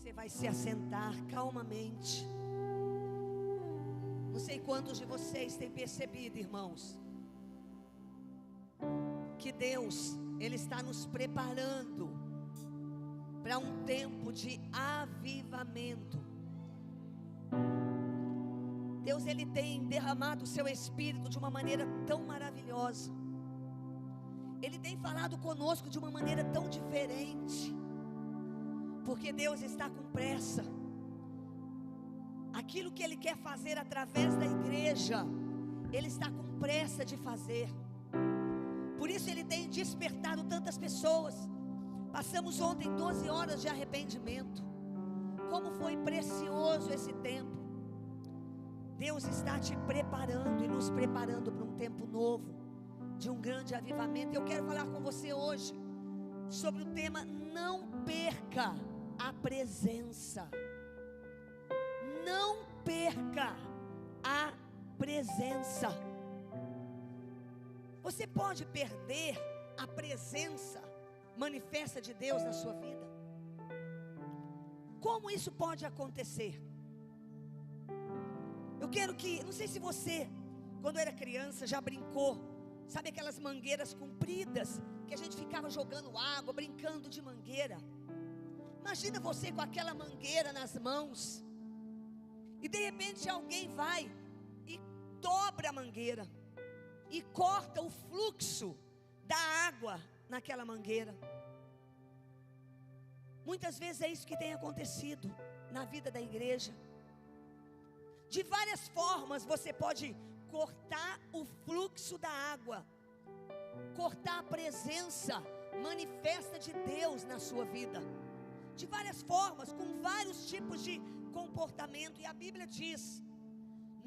Você vai se assentar calmamente. Não sei quantos de vocês têm percebido, irmãos, que Deus, Ele está nos preparando para um tempo de avivamento. Deus, Ele tem derramado o seu Espírito de uma maneira tão maravilhosa. Ele tem falado conosco de uma maneira tão diferente. Porque Deus está com pressa. Aquilo que Ele quer fazer através da igreja, Ele está com pressa de fazer. Por isso Ele tem despertado tantas pessoas. Passamos ontem 12 horas de arrependimento. Como foi precioso esse tempo. Deus está te preparando e nos preparando para um tempo novo, de um grande avivamento. Eu quero falar com você hoje sobre o tema: não perca a presença. Não perca a presença. Você pode perder a presença manifesta de Deus na sua vida? Como isso pode acontecer? Eu quero que, não sei se você, quando era criança, já brincou, sabe aquelas mangueiras compridas, que a gente ficava jogando água, brincando de mangueira. Imagina você com aquela mangueira nas mãos, e de repente alguém vai e dobra a mangueira, e corta o fluxo da água naquela mangueira. Muitas vezes é isso que tem acontecido na vida da igreja. De várias formas você pode cortar o fluxo da água, cortar a presença manifesta de Deus na sua vida. De várias formas, com vários tipos de comportamento. E a Bíblia diz: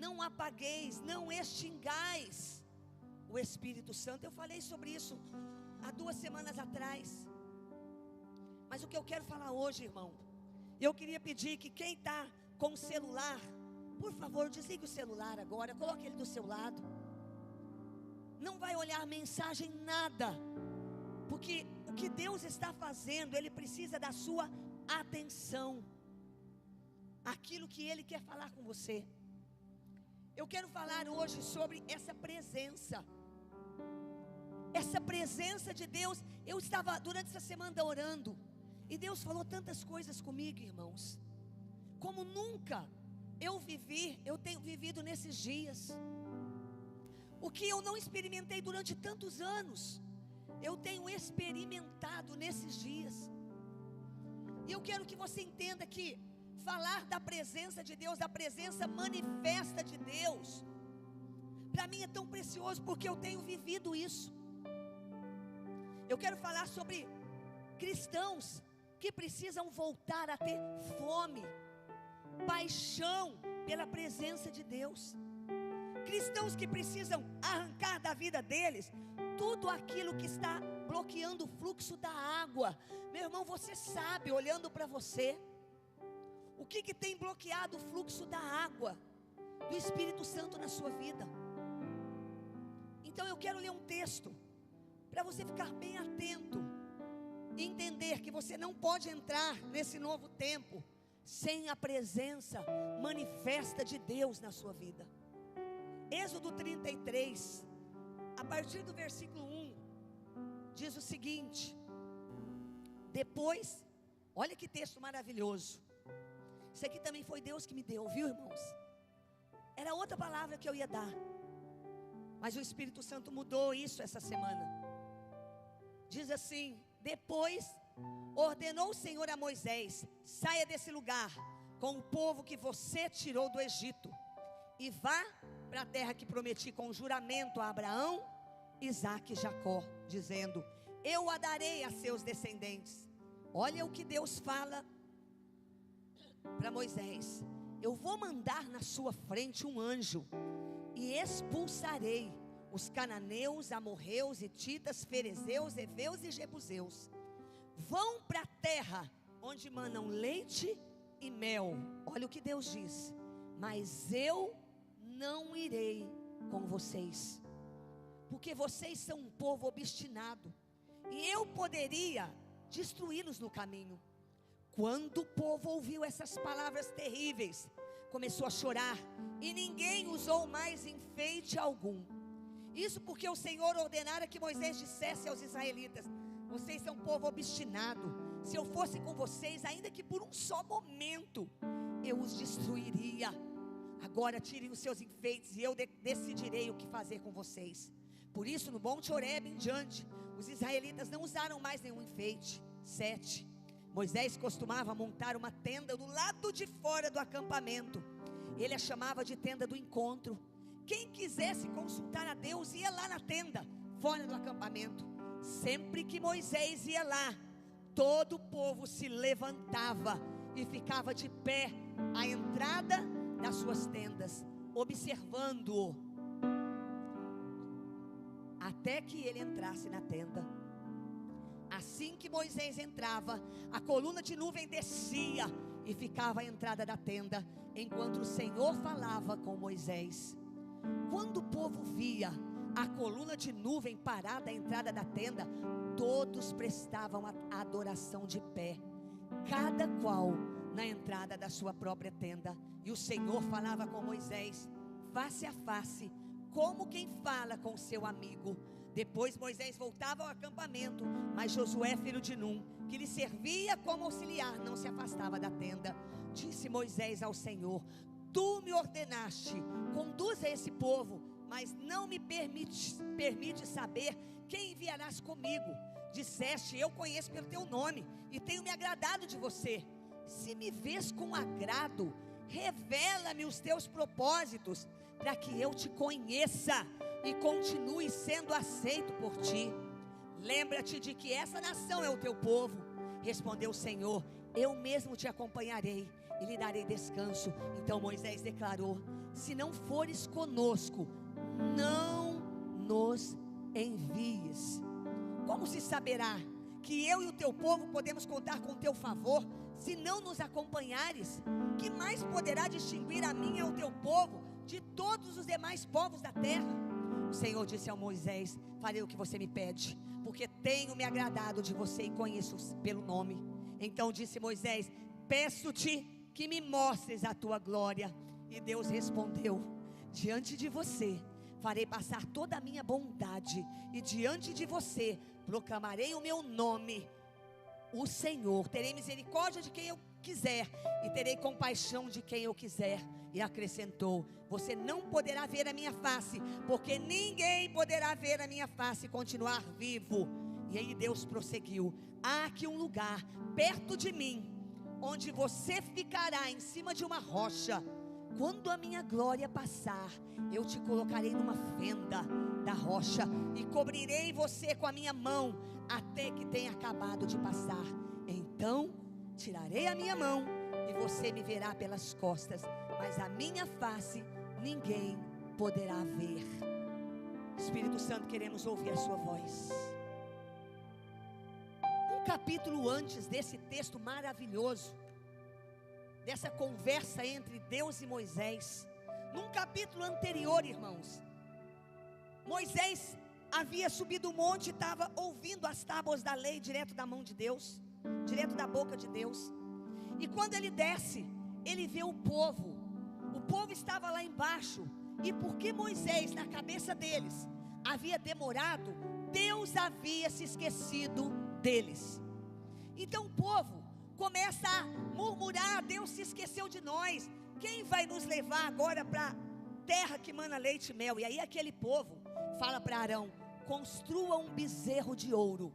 não apagueis, não extingais o Espírito Santo. Eu falei sobre isso há 2 semanas atrás. Mas o que eu quero falar hoje, irmão, eu queria pedir que quem está com o celular, por favor, desligue o celular agora, coloque ele do seu lado. Não vai olhar mensagem, nada. Porque o que Deus está fazendo, Ele precisa da sua atenção. Aquilo que Ele quer falar com você. Eu quero falar hoje sobre essa presença. Essa presença de Deus. Eu estava durante essa semana orando, e Deus falou tantas coisas comigo, irmãos. Como nunca eu tenho vivido nesses dias. O que eu não experimentei durante tantos anos, eu tenho experimentado nesses dias. E eu quero que você entenda que falar da presença de Deus, da presença manifesta de Deus, para mim é tão precioso, porque eu tenho vivido isso. Eu quero falar sobre cristãos que precisam voltar a ter fome, paixão pela presença de Deus. Cristãos que precisam arrancar da vida deles tudo aquilo que está bloqueando o fluxo da água. Meu irmão, você sabe, olhando para você, o que tem bloqueado o fluxo da água do Espírito Santo na sua vida. Então eu quero ler um texto para você ficar bem atento e entender que você não pode entrar nesse novo tempo sem a presença manifesta de Deus na sua vida. Êxodo 33, a partir do versículo 1, diz o seguinte: depois, olha que texto maravilhoso. Isso aqui também foi Deus que me deu, viu, irmãos? Era outra palavra que eu ia dar, mas o Espírito Santo mudou isso essa semana. Diz assim: depois ordenou o Senhor a Moisés: saia desse lugar com o povo que você tirou do Egito, e vá para a terra que prometi com juramento a Abraão, Isaque e Jacó, dizendo: eu a darei a seus descendentes. Olha o que Deus fala para Moisés: eu vou mandar na sua frente um anjo, e expulsarei os cananeus, amorreus, hititas, ferezeus, heveus e jebuseus. Vão para a terra onde manam leite e mel. Olha o que Deus diz: mas eu não irei com vocês, porque vocês são um povo obstinado, e eu poderia destruí-los no caminho. Quando o povo ouviu essas palavras terríveis, começou a chorar, e ninguém usou mais enfeite algum. Isso porque o Senhor ordenara que Moisés dissesse aos israelitas: vocês são um povo obstinado. Se eu fosse com vocês, ainda que por um só momento, eu os destruiria. Agora tirem os seus enfeites, e eu decidirei o que fazer com vocês. Por isso, no Monte Horebe em diante, os israelitas não usaram mais nenhum enfeite. 7. Moisés costumava montar uma tenda do lado de fora do acampamento. Ele a chamava de tenda do encontro. Quem quisesse consultar a Deus ia lá na tenda, fora do acampamento. Sempre que Moisés ia lá, todo o povo se levantava e ficava de pé à entrada das suas tendas, observando-o, até que ele entrasse na tenda. Assim que Moisés entrava, a coluna de nuvem descia e ficava à entrada da tenda, enquanto o Senhor falava com Moisés. Quando o povo via a coluna de nuvem parada à entrada da tenda, todos prestavam a adoração de pé, cada qual na entrada da sua própria tenda. E o Senhor falava com Moisés, face a face, como quem fala com seu amigo. Depois Moisés voltava ao acampamento, mas Josué, filho de Num, que lhe servia como auxiliar, não se afastava da tenda. Disse Moisés ao Senhor: tu me ordenaste, conduza esse povo, mas não me permite saber quem enviarás comigo. Disseste: eu conheço pelo teu nome e tenho me agradado de você. Se me vês com agrado, revela-me os teus propósitos, para que eu te conheça e continue sendo aceito por ti. Lembra-te de que essa nação é o teu povo. Respondeu o Senhor: eu mesmo te acompanharei e lhe darei descanso. Então Moisés declarou: se não fores conosco, não nos envies. Como se saberá que eu e o teu povo podemos contar com o teu favor, se não nos acompanhares? Que mais poderá distinguir a mim e ao teu povo de todos os demais povos da terra? O Senhor disse a Moisés: farei o que você me pede, porque tenho me agradado de você e conheço pelo nome. Então disse Moisés: peço-te que me mostres a tua glória. E Deus respondeu: diante de você farei passar toda a minha bondade, e diante de você proclamarei o meu nome, o Senhor. Terei misericórdia de quem eu quiser e terei compaixão de quem eu quiser. E acrescentou: você não poderá ver a minha face, porque ninguém poderá ver a minha face e continuar vivo. E aí Deus prosseguiu: há aqui um lugar perto de mim, onde você ficará em cima de uma rocha. Quando a minha glória passar, eu te colocarei numa fenda da rocha e cobrirei você com a minha mão, até que tenha acabado de passar. Então tirarei a minha mão e você me verá pelas costas, mas a minha face ninguém poderá ver. Espírito Santo, queremos ouvir a sua voz. Um capítulo antes desse texto maravilhoso, dessa conversa entre Deus e Moisés, num capítulo anterior, irmãos, Moisés havia subido o monte e estava ouvindo as tábuas da lei direto da mão de Deus, direto da boca de Deus. E quando ele desce, ele vê o povo estava lá embaixo, e porque Moisés, na cabeça deles, havia demorado, Deus havia se esquecido deles. Então o povo começa a murmurar: Deus se esqueceu de nós, quem vai nos levar agora para a terra que mana leite e mel? E aí aquele povo fala para Arão: construa um bezerro de ouro,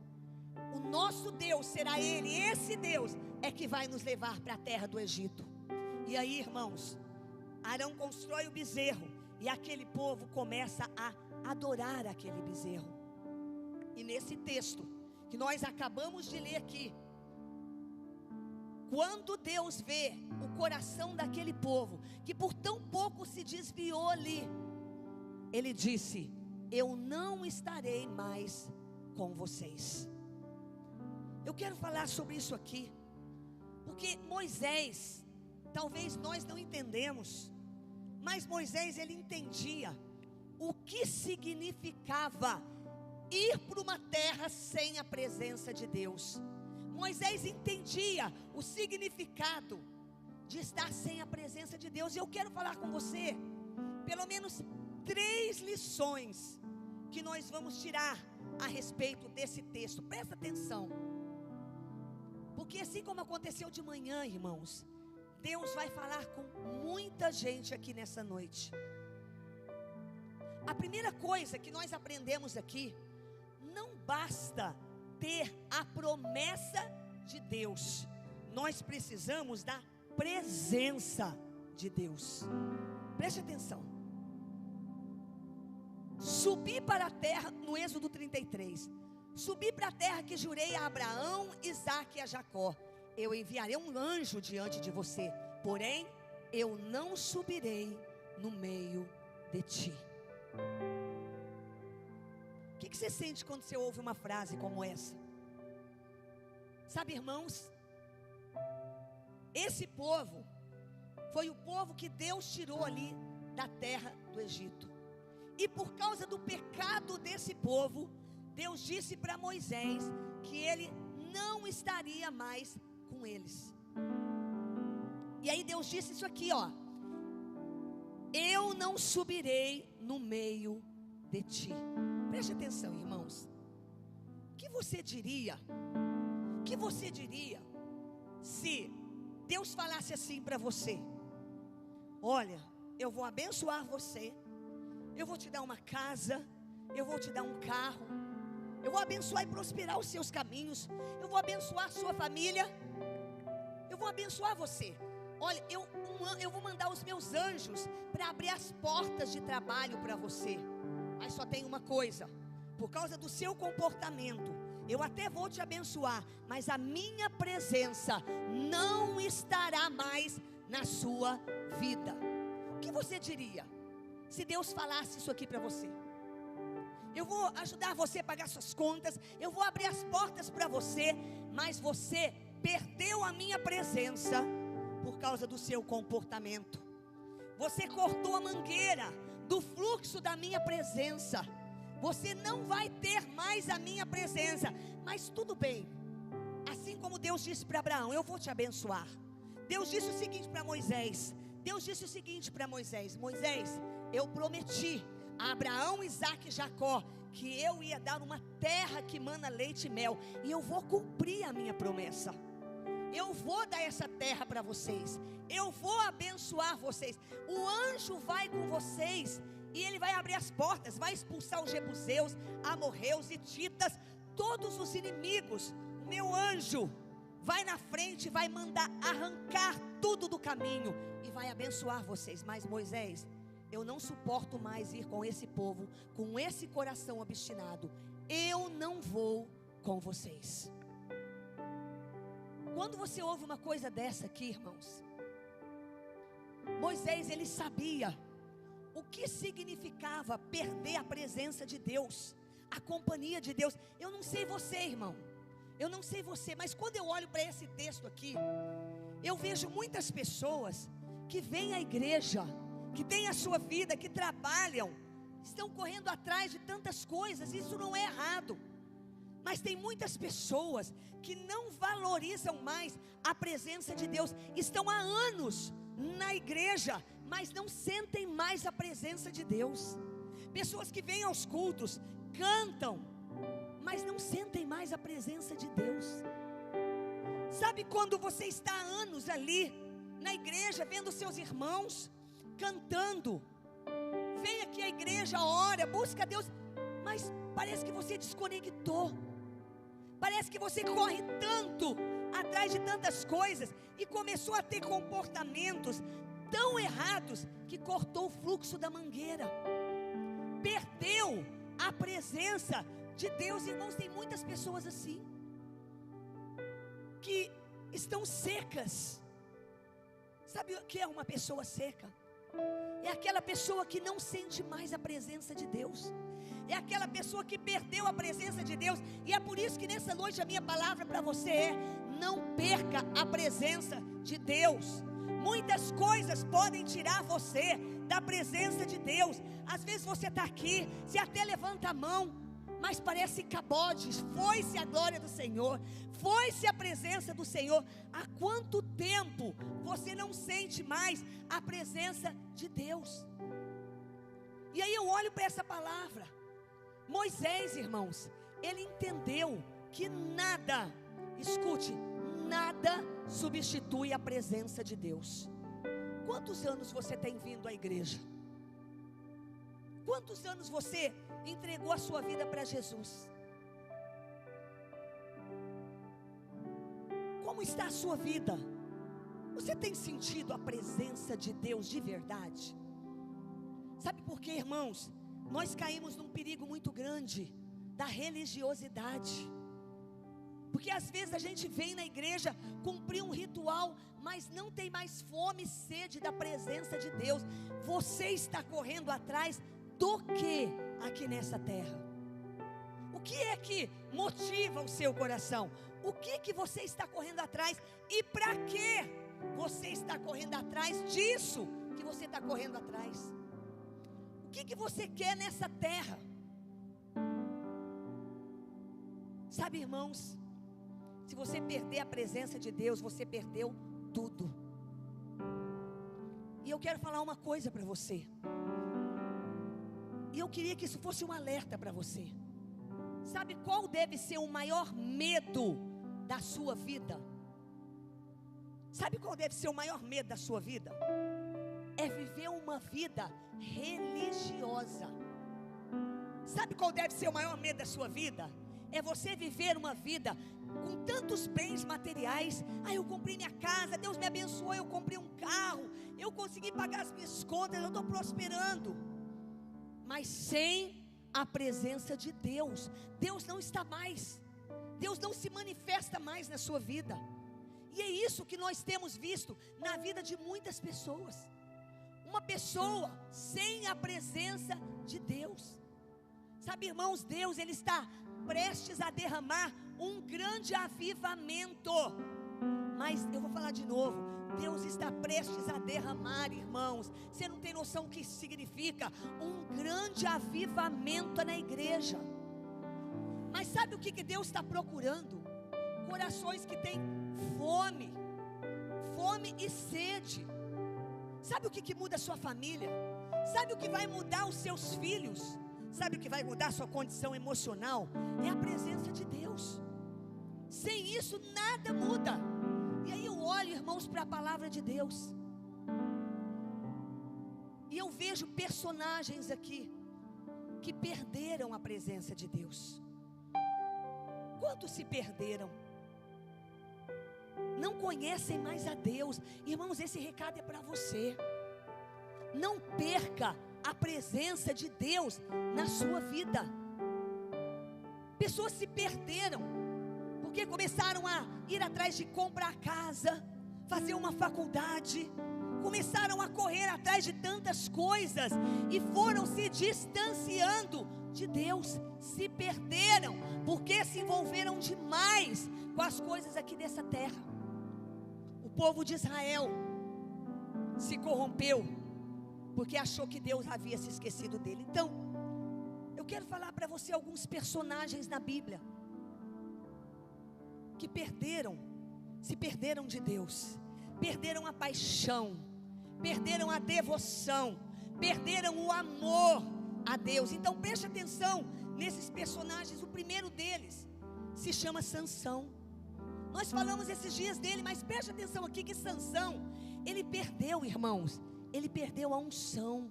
o nosso Deus será ele, esse Deus é que vai nos levar para a terra do Egito. E aí, irmãos, Arão constrói o bezerro, e aquele povo começa a adorar aquele bezerro. E nesse texto que nós acabamos de ler aqui, quando Deus vê o coração daquele povo, que por tão pouco se desviou ali, Ele disse: eu não estarei mais com vocês. Eu quero falar sobre isso aqui, porque Moisés, talvez nós não entendemos, mas Moisés, ele entendia o que significava ir para uma terra sem a presença de Deus. Moisés entendia o significado de estar sem a presença de Deus. E eu quero falar com você pelo menos 3 lições que nós vamos tirar a respeito desse texto. Presta atenção, porque assim como aconteceu de manhã, irmãos, Deus vai falar com muita gente aqui nessa noite. A primeira coisa que nós aprendemos aqui: não basta ter a promessa de Deus, nós precisamos da presença de Deus. Preste atenção. Subi para a terra, no Êxodo 33, subi para a terra que jurei a Abraão, Isaque e a Jacó. Eu enviarei um anjo diante de você, porém eu não subirei no meio de ti. O que você sente quando você ouve uma frase como essa? Sabe, irmãos, esse povo foi o povo que Deus tirou ali da terra do Egito. E por causa do pecado desse povo, Deus disse para Moisés que ele não estaria mais com eles. E aí Deus disse isso aqui, ó: eu não subirei no meio de ti. Preste atenção, irmãos. O que você diria se Deus falasse assim para você: olha, eu vou abençoar você, eu vou te dar uma casa, eu vou te dar um carro, eu vou abençoar e prosperar os seus caminhos, eu vou abençoar a sua família, eu vou abençoar você. Olha, eu vou mandar os meus anjos para abrir as portas de trabalho para você. Mas só tem uma coisa: por causa do seu comportamento, eu até vou te abençoar, mas a minha presença não estará mais na sua vida. O que você diria se Deus falasse isso aqui para você? Eu vou ajudar você a pagar suas contas, eu vou abrir as portas para você, mas você perdeu a minha presença por causa do seu comportamento. Você cortou a mangueira do fluxo da minha presença. Você não vai ter mais a minha presença. Mas tudo bem. Assim como Deus disse para Abraão: eu vou te abençoar. Deus disse o seguinte para Moisés: Moisés, eu prometi a Abraão, Isaque e Jacó que eu ia dar uma terra que mana leite e mel, e eu vou cumprir a minha promessa. Eu vou dar essa terra para vocês, eu vou abençoar vocês. O anjo vai com vocês e ele vai abrir as portas, vai expulsar os jebuseus, amorreus, hititas, todos os inimigos. O meu anjo vai na frente, vai mandar arrancar tudo do caminho e vai abençoar vocês. Mas Moisés, eu não suporto mais ir com esse povo, com esse coração obstinado. Eu não vou com vocês. Quando você ouve uma coisa dessa aqui, irmãos, Moisés, ele sabia o que significava perder a presença de Deus, a companhia de Deus. Eu não sei você, irmão, eu não sei você, mas quando eu olho para esse texto aqui, eu vejo muitas pessoas que vêm à igreja, que têm a sua vida, que trabalham, estão correndo atrás de tantas coisas. Isso não é errado, mas tem muitas pessoas que não valorizam mais a presença de Deus. Estão há anos na igreja, mas não sentem mais a presença de Deus. Pessoas que vêm aos cultos, cantam, mas não sentem mais a presença de Deus. Sabe quando você está há anos ali na igreja, vendo seus irmãos cantando, vem aqui à igreja, ora, busca Deus, mas parece que você desconectou. Parece que você corre tanto atrás de tantas coisas e começou a ter comportamentos tão errados que cortou o fluxo da mangueira, perdeu a presença de Deus. Irmãos, tem muitas pessoas assim, que estão secas. Sabe o que é uma pessoa seca? É aquela pessoa que não sente mais a presença de Deus. É aquela pessoa que perdeu a presença de Deus. E é por isso que nessa noite a minha palavra para você é: não perca a presença de Deus. Muitas coisas podem tirar você da presença de Deus. Às vezes você está aqui, você até levanta a mão, mas parece cabodes. Foi-se a glória do Senhor, foi-se a presença do Senhor. Há quanto tempo você não sente mais a presença de Deus? E aí eu olho para essa palavra. Moisés, irmãos, ele entendeu que nada, escute, nada substitui a presença de Deus. Quantos anos você tem vindo à igreja? Quantos anos você entregou a sua vida para Jesus? Como está a sua vida? Você tem sentido a presença de Deus de verdade? Sabe por quê, irmãos? Nós caímos num perigo muito grande da religiosidade. Porque às vezes a gente vem na igreja cumprir um ritual, mas não tem mais fome e sede da presença de Deus. Você está correndo atrás do que aqui nessa terra? O que é que motiva o seu coração? O que você está correndo atrás? E para que você está correndo atrás disso que você está correndo atrás? O que você quer nessa terra? Sabe, irmãos, se você perder a presença de Deus, você perdeu tudo. E eu quero falar uma coisa para você. E eu queria que isso fosse um alerta para você. Sabe qual deve ser o maior medo da sua vida? Sabe qual deve ser o maior medo da sua vida? É viver uma vida religiosa. Sabe qual deve ser o maior medo da sua vida? É você viver uma vida com tantos bens materiais. Eu comprei minha casa, Deus me abençoou, eu comprei um carro, eu consegui pagar as minhas contas, eu estou prosperando. Mas sem a presença de Deus, Deus não está mais, Deus não se manifesta mais na sua vida. E é isso que nós temos visto na vida de muitas pessoas. Uma pessoa sem a presença de Deus. Sabe, irmãos, Deus, Ele está prestes a derramar um grande avivamento. Mas eu vou falar de novo, Deus está prestes a derramar, irmãos. Você não tem noção o que isso significa? Um grande avivamento na igreja. Mas sabe o que Deus está procurando? Corações que têm fome e sede. Sabe o que muda a sua família? Sabe o que vai mudar os seus filhos? Sabe o que vai mudar a sua condição emocional? É a presença de Deus. Sem isso nada muda. E aí eu olho, irmãos, para a palavra de Deus, e eu vejo personagens aqui que perderam a presença de Deus. Quantos se perderam? Não conhecem mais a Deus. Irmãos, esse recado é para você. Não perca a presença de Deus na sua vida. Pessoas se perderam porque começaram a ir atrás de comprar casa, fazer uma faculdade, começaram a correr atrás de tantas coisas e foram se distanciando de Deus. Se perderam porque se envolveram demais com as coisas aqui dessa terra. O povo de Israel se corrompeu porque achou que Deus havia se esquecido dele. Então, eu quero falar para você alguns personagens na Bíblia que se perderam de Deus, perderam a paixão, perderam a devoção, perderam o amor a Deus. Então preste atenção nesses personagens. O primeiro deles se chama Sansão. Nós falamos esses dias dele, mas preste atenção aqui que Sansão, ele perdeu, irmãos, ele perdeu a unção,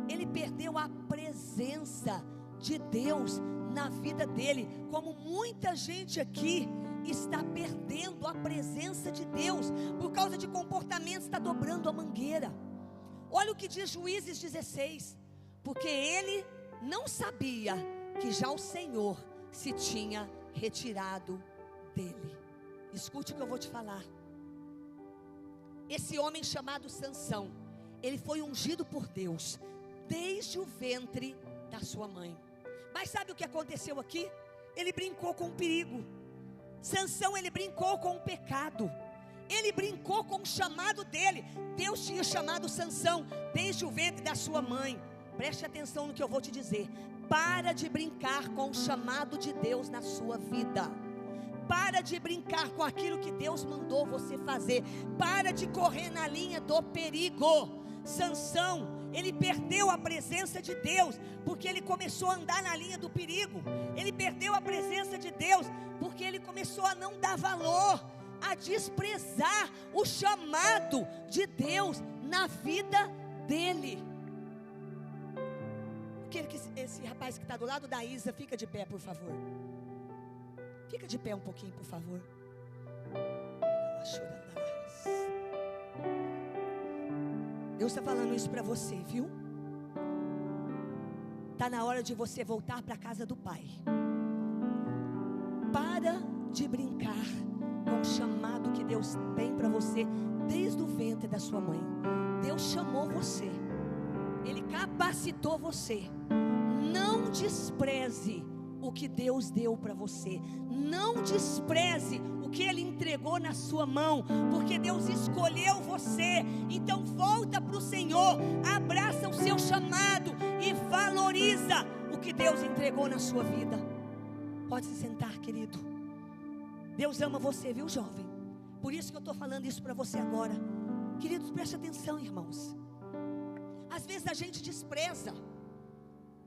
ele perdeu a presença de Deus na vida dele, como muita gente aqui está perdendo a presença de Deus por causa de comportamentos, está dobrando a mangueira. Olha o que diz Juízes 16: porque ele não sabia que já o Senhor se tinha retirado dele. Escute o que eu vou te falar. Esse homem chamado Sansão, ele foi ungido por Deus desde o ventre da sua mãe. Mas sabe o que aconteceu aqui? Ele brincou com o perigo. Sansão, ele brincou com o pecado. Ele brincou com o chamado dele. Deus tinha chamado Sansão desde o ventre da sua mãe. Preste atenção no que eu vou te dizer. para de brincar com o chamado de Deus na sua vida. Para de brincar com aquilo que Deus mandou você fazer. Para de correr na linha do perigo. Sansão, ele perdeu a presença de Deus, porque ele começou a andar na linha do perigo. Ele perdeu a presença de Deus, porque ele começou a não dar valor, a desprezar o chamado de Deus na vida dele. Quero que esse rapaz que está do lado da Isa, fica de pé, por favor. Fica de pé um pouquinho, por favor. Deus está falando isso para você, viu? Está na hora de você voltar para a casa do Pai. Para de brincar com o chamado que Deus tem para você desde o ventre da sua mãe. Deus chamou você, Ele capacitou você. Não despreze o que Deus deu para você. Não despreze o que Ele entregou na sua mão, porque Deus escolheu você. Então volta para o Senhor, abraça o seu chamado e valoriza o que Deus entregou na sua vida. Pode se sentar, querido. Deus ama você, viu, jovem? Por isso que eu estou falando isso para você agora. Queridos, preste atenção, irmãos. Às vezes a gente despreza.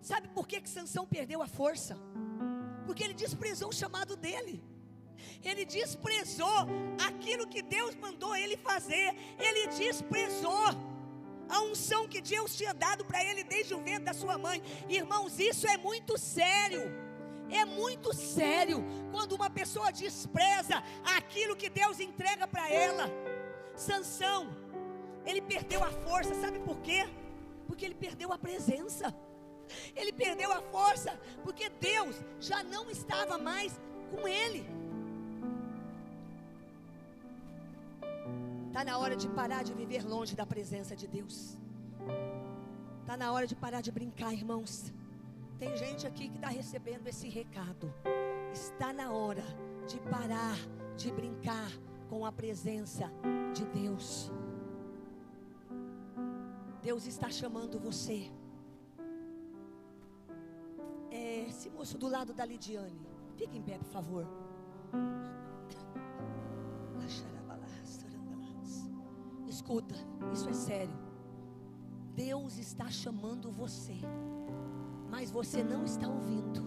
Sabe por que Sansão perdeu a força? Porque ele desprezou o chamado dele. Ele desprezou aquilo que Deus mandou ele fazer. Ele desprezou a unção que Deus tinha dado para ele desde o ventre da sua mãe. Irmãos, isso é muito sério. É muito sério quando uma pessoa despreza aquilo que Deus entrega para ela. Sansão, ele perdeu a força, sabe por quê? Porque ele perdeu a presença. Ele perdeu a força, porque Deus já não estava mais com ele. Está na hora de parar de viver longe da presença de Deus. Está na hora de parar de brincar, irmãos. Tem gente aqui que está recebendo esse recado. Está na hora de parar de brincar com a presença de Deus. Deus está chamando você. Esse moço do lado da Lidiane, fique em pé, por favor. Escuta, isso é sério. Deus está chamando você, mas você não está ouvindo.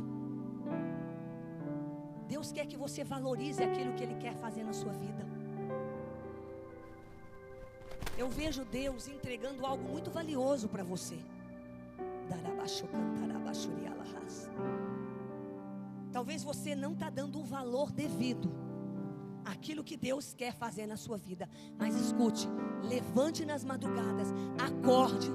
Deus quer que você valorize aquilo que Ele quer fazer na sua vida. Eu vejo Deus entregando algo muito valioso para você. Talvez você não está dando o valor devido àquilo que Deus quer fazer na sua vida. Mas escute, levante nas madrugadas, acorde,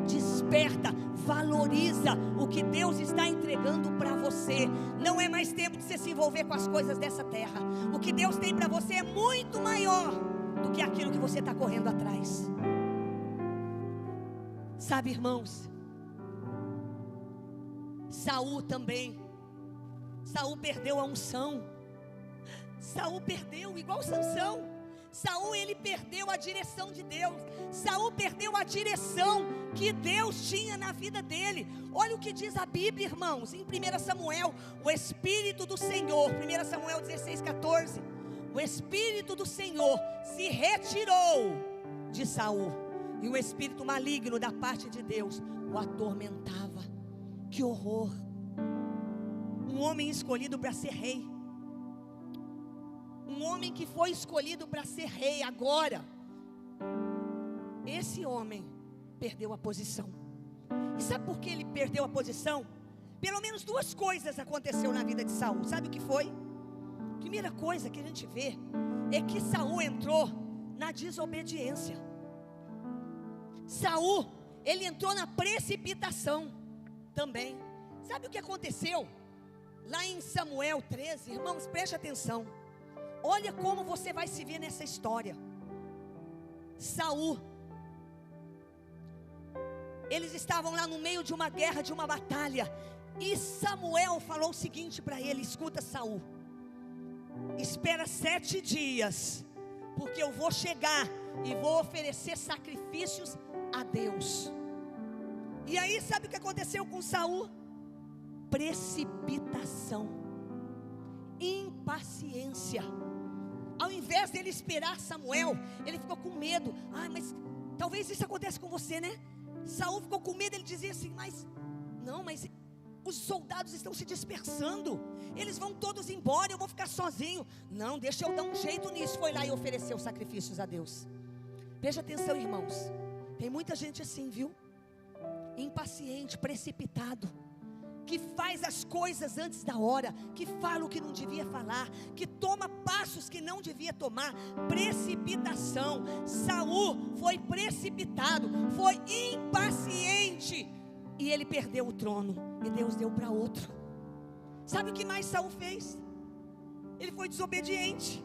desperta, valoriza o que Deus está entregando para você. Não é mais tempo de você se envolver com as coisas dessa terra. O que Deus tem para você é muito maior do que aquilo que você está correndo atrás. Sabe, irmãos, Saul também. Saul perdeu a unção. Saul perdeu, igual Sansão. Saul, ele perdeu a direção de Deus. Saul perdeu a direção que Deus tinha na vida dele. Olha o que diz a Bíblia, irmãos, em 1 Samuel, o Espírito do Senhor, 1 Samuel 16:14. O Espírito do Senhor se retirou de Saul, e o espírito maligno da parte de Deus o atormentava. Que horror! Um homem escolhido para ser rei. Um homem que foi escolhido para ser rei agora. Esse homem perdeu a posição. E sabe por que ele perdeu a posição? Pelo menos duas coisas aconteceram na vida de Saul. Sabe o que foi? Primeira coisa que a gente vê é que Saul entrou na desobediência. Saul, ele entrou na precipitação também. Sabe o que aconteceu? Lá em Samuel 13, irmãos, preste atenção. Olha como você vai se ver nessa história. Saul, eles estavam lá no meio de uma guerra, de uma batalha, e Samuel falou o seguinte para ele: escuta, Saul, espera 7 dias, porque eu vou chegar e vou oferecer sacrifícios a Deus. E aí sabe o que aconteceu com Saul? precipitação, impaciência. Ao invés dele esperar Samuel, ele ficou com medo. Mas talvez isso aconteça com você, né? Saul ficou com medo, ele dizia assim, mas os soldados estão se dispersando, eles vão todos embora, eu vou ficar sozinho. Não, deixa eu dar um jeito nisso. Foi lá e ofereceu sacrifícios a Deus. Preste atenção, irmãos, tem muita gente assim, viu? Impaciente, precipitado, que faz as coisas antes da hora, que fala o que não devia falar, que toma passos que não devia tomar. Precipitação. Saul foi precipitado, foi impaciente, e ele perdeu o trono, e Deus deu para outro. Sabe o que mais Saul fez? Ele foi desobediente.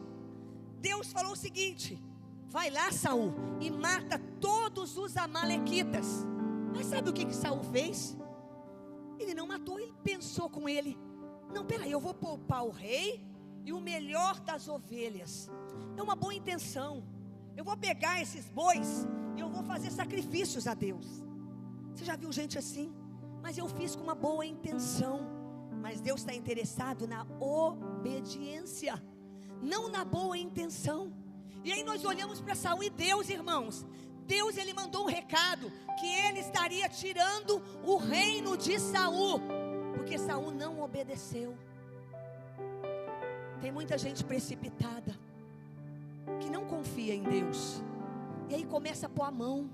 Deus falou o seguinte: vai lá, Saul, e mata todos os amalequitas. Mas sabe o que Saul fez? Ele não matou, ele pensou com ele: não, peraí, eu vou poupar o rei e o melhor das ovelhas. É uma boa intenção. Eu vou pegar esses bois e eu vou fazer sacrifícios a Deus. Você já viu gente assim? Mas eu fiz com uma boa intenção. Mas Deus está interessado na obediência, não na boa intenção. E aí nós olhamos para Saul e Deus, irmãos, Deus, ele mandou um recado, que ele estaria tirando o reino de Saul, porque Saul não obedeceu. Tem muita gente precipitada, que não confia em Deus, e aí começa a pôr a mão,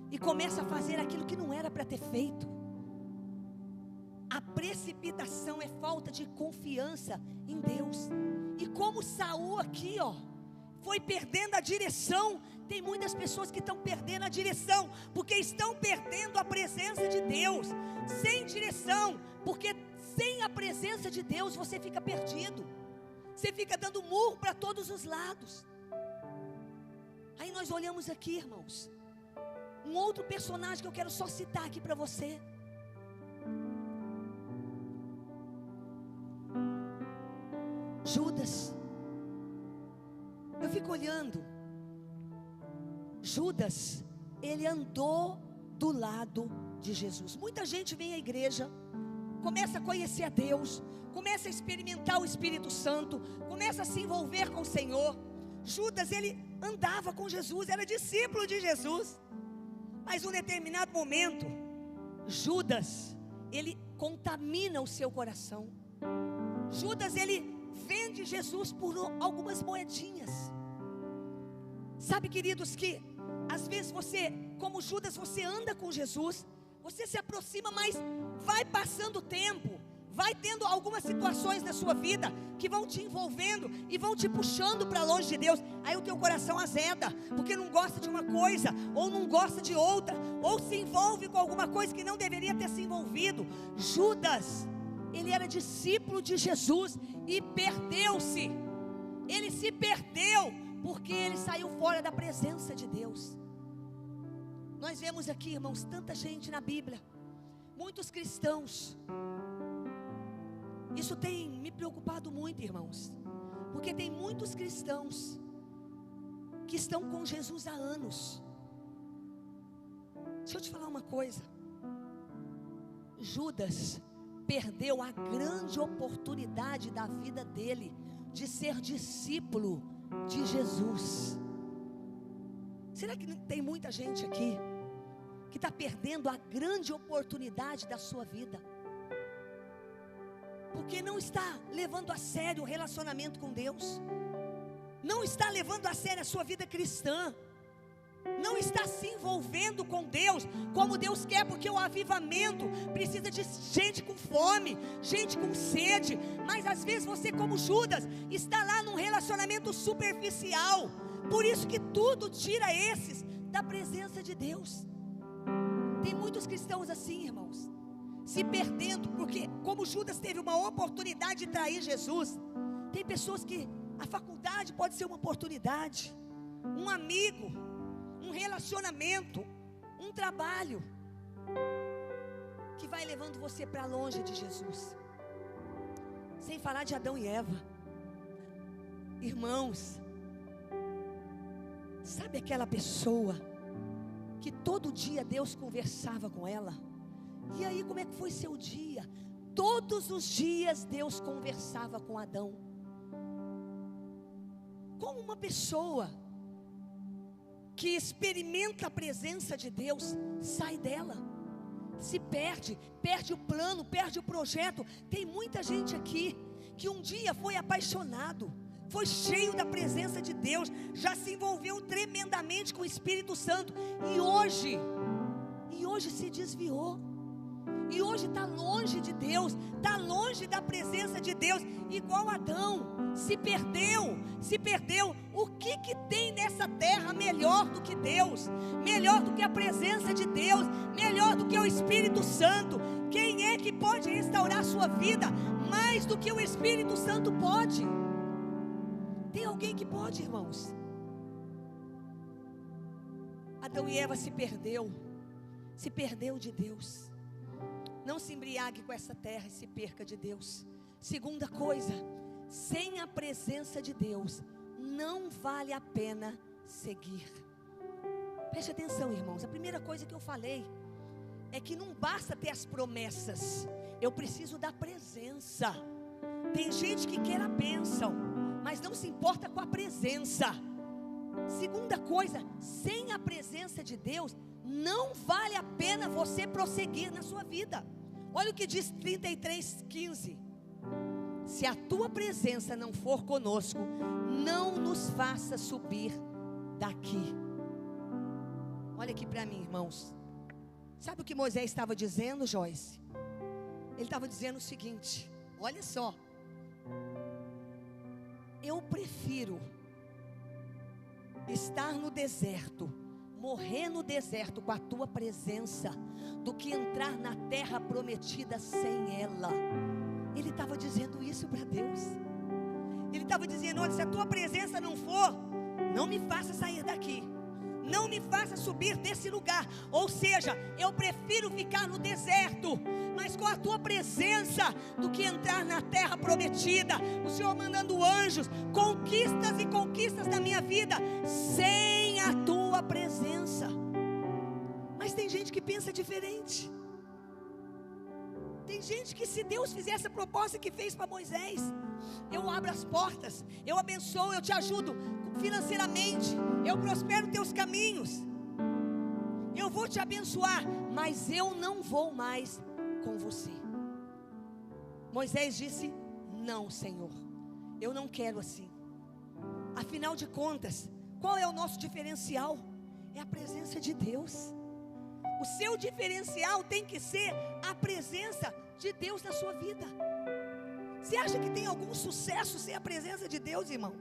e começa a fazer aquilo que não era para ter feito. A precipitação é falta de confiança em Deus. E como Saul aqui, foi perdendo a direção. Tem muitas pessoas que estão perdendo a direção, porque estão perdendo a presença de Deus. Sem direção, porque sem a presença de Deus você fica perdido. Você fica dando murro para todos os lados. Aí nós olhamos aqui, irmãos, um outro personagem que eu quero só citar aqui para você. Judas. Eu fico olhando. Judas, ele andou do lado de Jesus. Muita gente vem à igreja, começa a conhecer a Deus, começa a experimentar o Espírito Santo, começa a se envolver com o Senhor. Judas, ele andava com Jesus, era discípulo de Jesus. Mas em um determinado momento, Judas, ele contamina o seu coração. Judas, ele vende Jesus por algumas moedinhas. Sabe, queridos, que às vezes você, como Judas, você anda com Jesus, você se aproxima, mas vai passando o tempo, vai tendo algumas situações na sua vida que vão te envolvendo e vão te puxando para longe de Deus. Aí o teu coração azeda, porque não gosta de uma coisa, ou não gosta de outra, ou se envolve com alguma coisa que não deveria ter se envolvido. Judas, ele era discípulo de Jesus e perdeu-se. Ele se perdeu porque ele saiu fora da presença de Deus. Nós vemos aqui, irmãos, tanta gente na Bíblia, muitos cristãos. Isso tem me preocupado muito, irmãos, porque tem muitos cristãos que estão com Jesus há anos. Deixa eu te falar uma coisa. Judas perdeu a grande oportunidade da vida dele de ser discípulo de Jesus. Será que tem muita gente aqui que está perdendo a grande oportunidade da sua vida, porque não está levando a sério o relacionamento com Deus, não está levando a sério a sua vida cristã, não está se envolvendo com Deus como Deus quer, porque o avivamento precisa de gente com fome, gente com sede. Mas às vezes você, como Judas, está lá num relacionamento superficial. Por isso que tudo tira esses da presença de Deus. Tem muitos cristãos assim, irmãos, se perdendo, porque como Judas teve uma oportunidade de trair Jesus, tem pessoas que a faculdade pode ser uma oportunidade, um amigo, um relacionamento, um trabalho, que vai levando você para longe de Jesus. Sem falar de Adão e Eva. Irmãos, sabe aquela pessoa que todo dia Deus conversava com ela? E aí, como é que foi seu dia? Todos os dias Deus conversava com Adão. Como uma pessoa que experimenta a presença de Deus sai dela, se perde o plano, perde o projeto. Tem muita gente aqui que um dia foi apaixonado, foi cheio da presença de Deus, já se envolveu tremendamente com o Espírito Santo, e hoje se desviou, e hoje está longe de Deus, está longe da presença de Deus, igual Adão, se perdeu. O que tem nessa terra melhor do que Deus, melhor do que a presença de Deus, melhor do que o Espírito Santo? Quem é que pode restaurar a sua vida mais do que o Espírito Santo pode? Tem alguém que pode, irmãos? Adão e Eva se perdeu de Deus. Não se embriague com essa terra e se perca de Deus. Segunda coisa, sem a presença de Deus, não vale a pena seguir. Preste atenção, irmãos. A primeira coisa que eu falei é que não basta ter as promessas, eu preciso da presença. Tem gente que quer a bênção, mas não se importa com a presença. Segunda coisa, sem a presença de Deus, não vale a pena você prosseguir na sua vida. Olha o que diz 33:15. Se a tua presença não for conosco, não nos faça subir daqui. Olha aqui para mim, irmãos. Sabe o que Moisés estava dizendo, Joyce? Ele estava dizendo o seguinte: olha só, eu prefiro estar no deserto, morrer no deserto com a tua presença, do que entrar na terra prometida sem ela. Ele estava dizendo isso para Deus. Ele estava dizendo: olha, se a tua presença não for, não me faça sair daqui, não me faça subir desse lugar. Ou seja, eu prefiro ficar no deserto, mas com a tua presença, do que entrar na terra prometida. O Senhor mandando anjos, conquistas e conquistas da minha vida, sem a tua presença. Mas tem gente que pensa diferente. Tem gente que, se Deus fizesse a proposta que fez para Moisés: eu abro as portas, eu abençoo, eu te ajudo financeiramente, eu prospero teus caminhos, eu vou te abençoar, mas eu não vou mais com você. Moisés disse: não, Senhor, eu não quero assim. Afinal de contas, qual é o nosso diferencial? É a presença de Deus. O seu diferencial tem que ser a presença de Deus na sua vida. Você acha que tem algum sucesso sem a presença de Deus, irmão?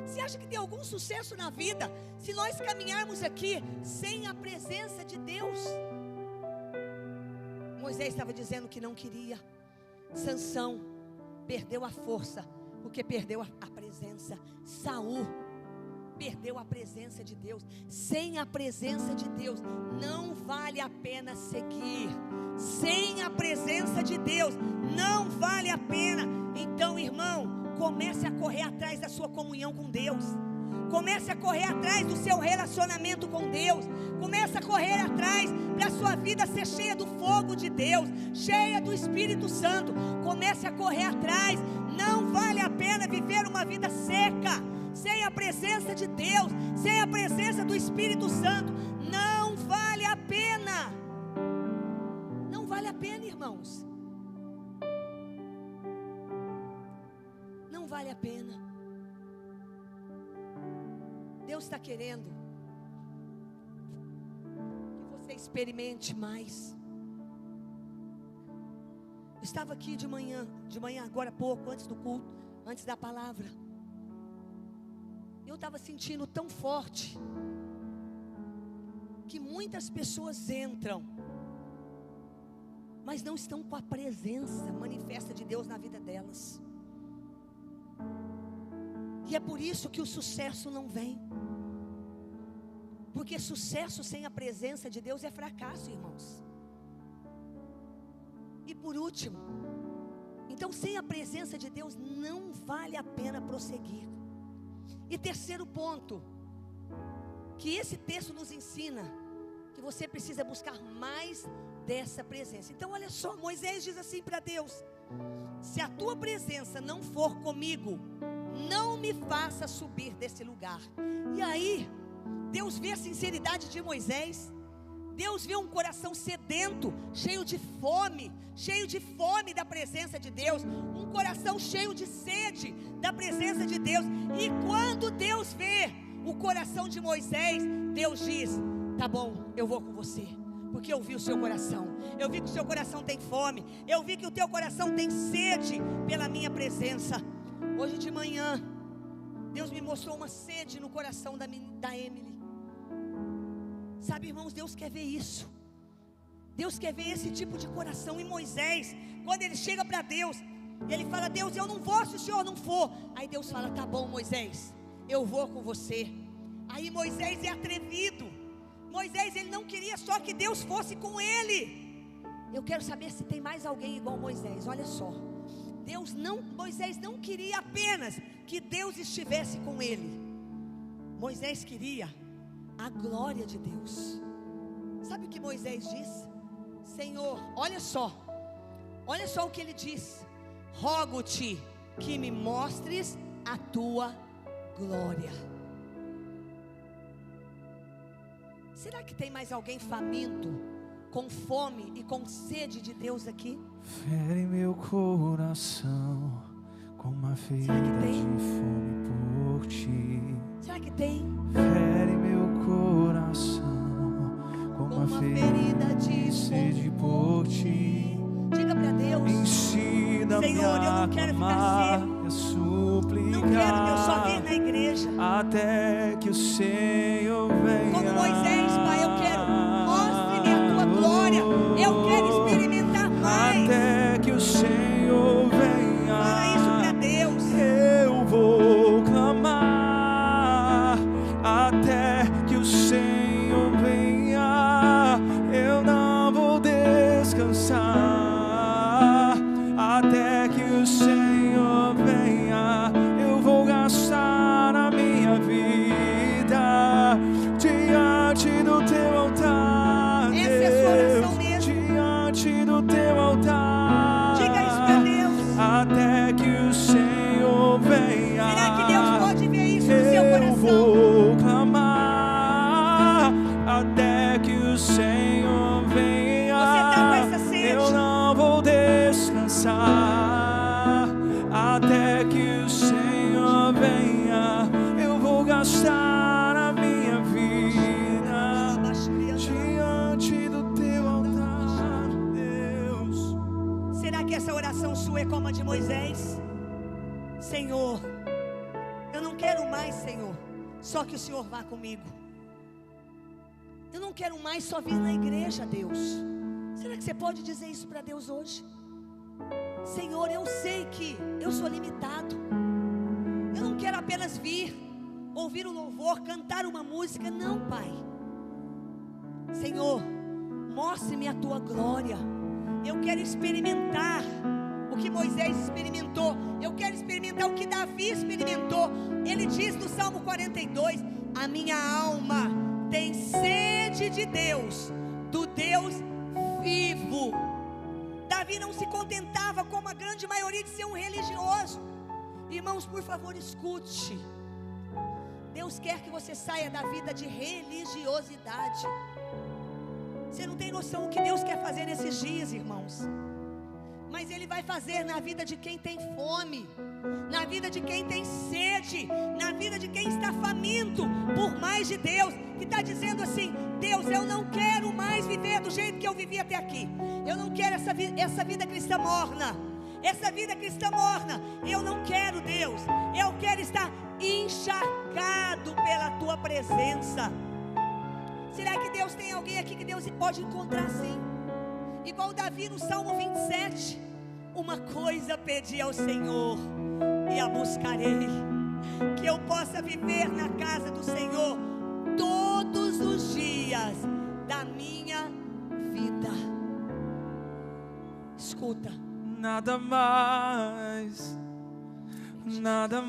Você acha que tem algum sucesso na vida se nós caminharmos aqui sem a presença de Deus? Moisés estava dizendo que não queria. Sansão perdeu a força porque perdeu a presença. Saul perdeu a presença de Deus. Sem a presença de Deus não vale a pena seguir. Sem a presença de Deus não vale a pena. Então, irmão, comece a correr atrás da sua comunhão com Deus. Comece a correr atrás do seu relacionamento com Deus. Comece a correr atrás para a sua vida ser cheia do fogo de Deus, cheia do Espírito Santo. Comece a correr atrás. Não vale a pena viver uma vida seca sem a presença de Deus, sem a presença do Espírito Santo. Não vale a pena. Não vale a pena, irmãos. Não vale a pena. Deus está querendo que você experimente mais. Eu estava aqui de manhã agora há pouco, antes do culto, antes da palavra. Eu estava sentindo tão forte que muitas pessoas entram, mas não estão com a presença manifesta de Deus na vida delas. E é por isso que o sucesso não vem. Porque sucesso sem a presença de Deus é fracasso, irmãos. E por último, então sem a presença de Deus não vale a pena prosseguir. E terceiro ponto, que esse texto nos ensina, que você precisa buscar mais dessa presença. Então olha só, Moisés diz assim para Deus: se a tua presença não for comigo, não me faça subir desse lugar. E aí Deus vê a sinceridade de Moisés. Deus vê um coração sedento, cheio de fome da presença de Deus, um coração cheio de sede da presença de Deus. E quando Deus vê o coração de Moisés, Deus diz: tá bom, eu vou com você, porque eu vi o seu coração, eu vi que o seu coração tem fome, eu vi que o teu coração tem sede pela minha presença. Hoje de manhã, Deus me mostrou uma sede no coração da Emily. Sabe, irmãos, Deus quer ver isso. Deus quer ver esse tipo de coração. E Moisés, quando ele chega para Deus, ele fala: Deus, eu não vou se o Senhor não for. Aí Deus fala: tá bom, Moisés, eu vou com você. Aí Moisés é atrevido. Moisés, ele não queria só que Deus fosse com ele. Eu quero saber se tem mais alguém igual Moisés. Olha só, Moisés não queria apenas que Deus estivesse com ele. Moisés queria a glória de Deus. Sabe o que Moisés disse? Senhor, olha só o que ele diz: rogo-te que me mostres a tua glória. Será que tem mais alguém faminto, com fome e com sede de Deus aqui? Fere meu coração com uma ferida de fome por ti. Será que tem? Fere meu coração com uma ferida de sede por ti. Diga para Deus: ensina-me, Senhor, eu não quero ficar seco, não quero, Deus, só vir na igreja, até que o Senhor venha. Como Moisés, Pai, eu quero, mostre-me a tua glória, eu quero experimentar mais. Até que o Senhor venha. Fala isso para Deus. Eu vou clamar até que o Senhor venha. Eu não vou descansar até que o Senhor venha. Eu vou gastar a minha vida diante do teu altar. Essa é a sua oração mesmo. Diante do teu altar. Diga isso para Deus. Até que o Senhor venha. Será que Deus pode ver isso no seu coração? Eu vou clamar até que o Senhor venha. Você está com essa sede? Eu não vou descansar até que o Senhor venha. Eu vou gastar a minha vida diante do teu altar, Deus. Será que essa oração sua é como a de Moisés? Senhor, eu não quero mais, Senhor, só que o Senhor vá comigo. Eu não quero mais só vir na igreja, Deus. Será que você pode dizer isso para Deus hoje? Senhor, eu sei que eu sou limitado. Eu não quero apenas vir, ouvir um louvor, cantar uma música. Não, Pai. Senhor, mostre-me a tua glória. Eu quero experimentar o que Moisés experimentou. Eu quero experimentar o que Davi experimentou. Ele diz no Salmo 42: a minha alma tem sede de Deus, do Deus vivo. Davi não se contentava, como a grande maioria, de ser um religioso. Irmãos, por favor, escute. Deus quer que você saia da vida de religiosidade. Você não tem noção o que Deus quer fazer nesses dias, irmãos. Mas Ele vai fazer na vida de quem tem fome, na vida de quem tem sede, na vida de quem está faminto por mais de Deus, que está dizendo assim: Deus, eu não quero mais viver do jeito que eu vivi até aqui. Eu não quero essa vida cristã morna. Essa vida cristã morna, eu não quero, Deus. Eu quero estar encharcado pela Tua presença. Será que Deus tem alguém aqui que Deus pode encontrar assim? Igual Davi no Salmo 27. Uma coisa pedi ao Senhor e a buscarei, que eu possa viver na casa do Senhor todos os dias da minha vida. Escuta. Nada mais, nada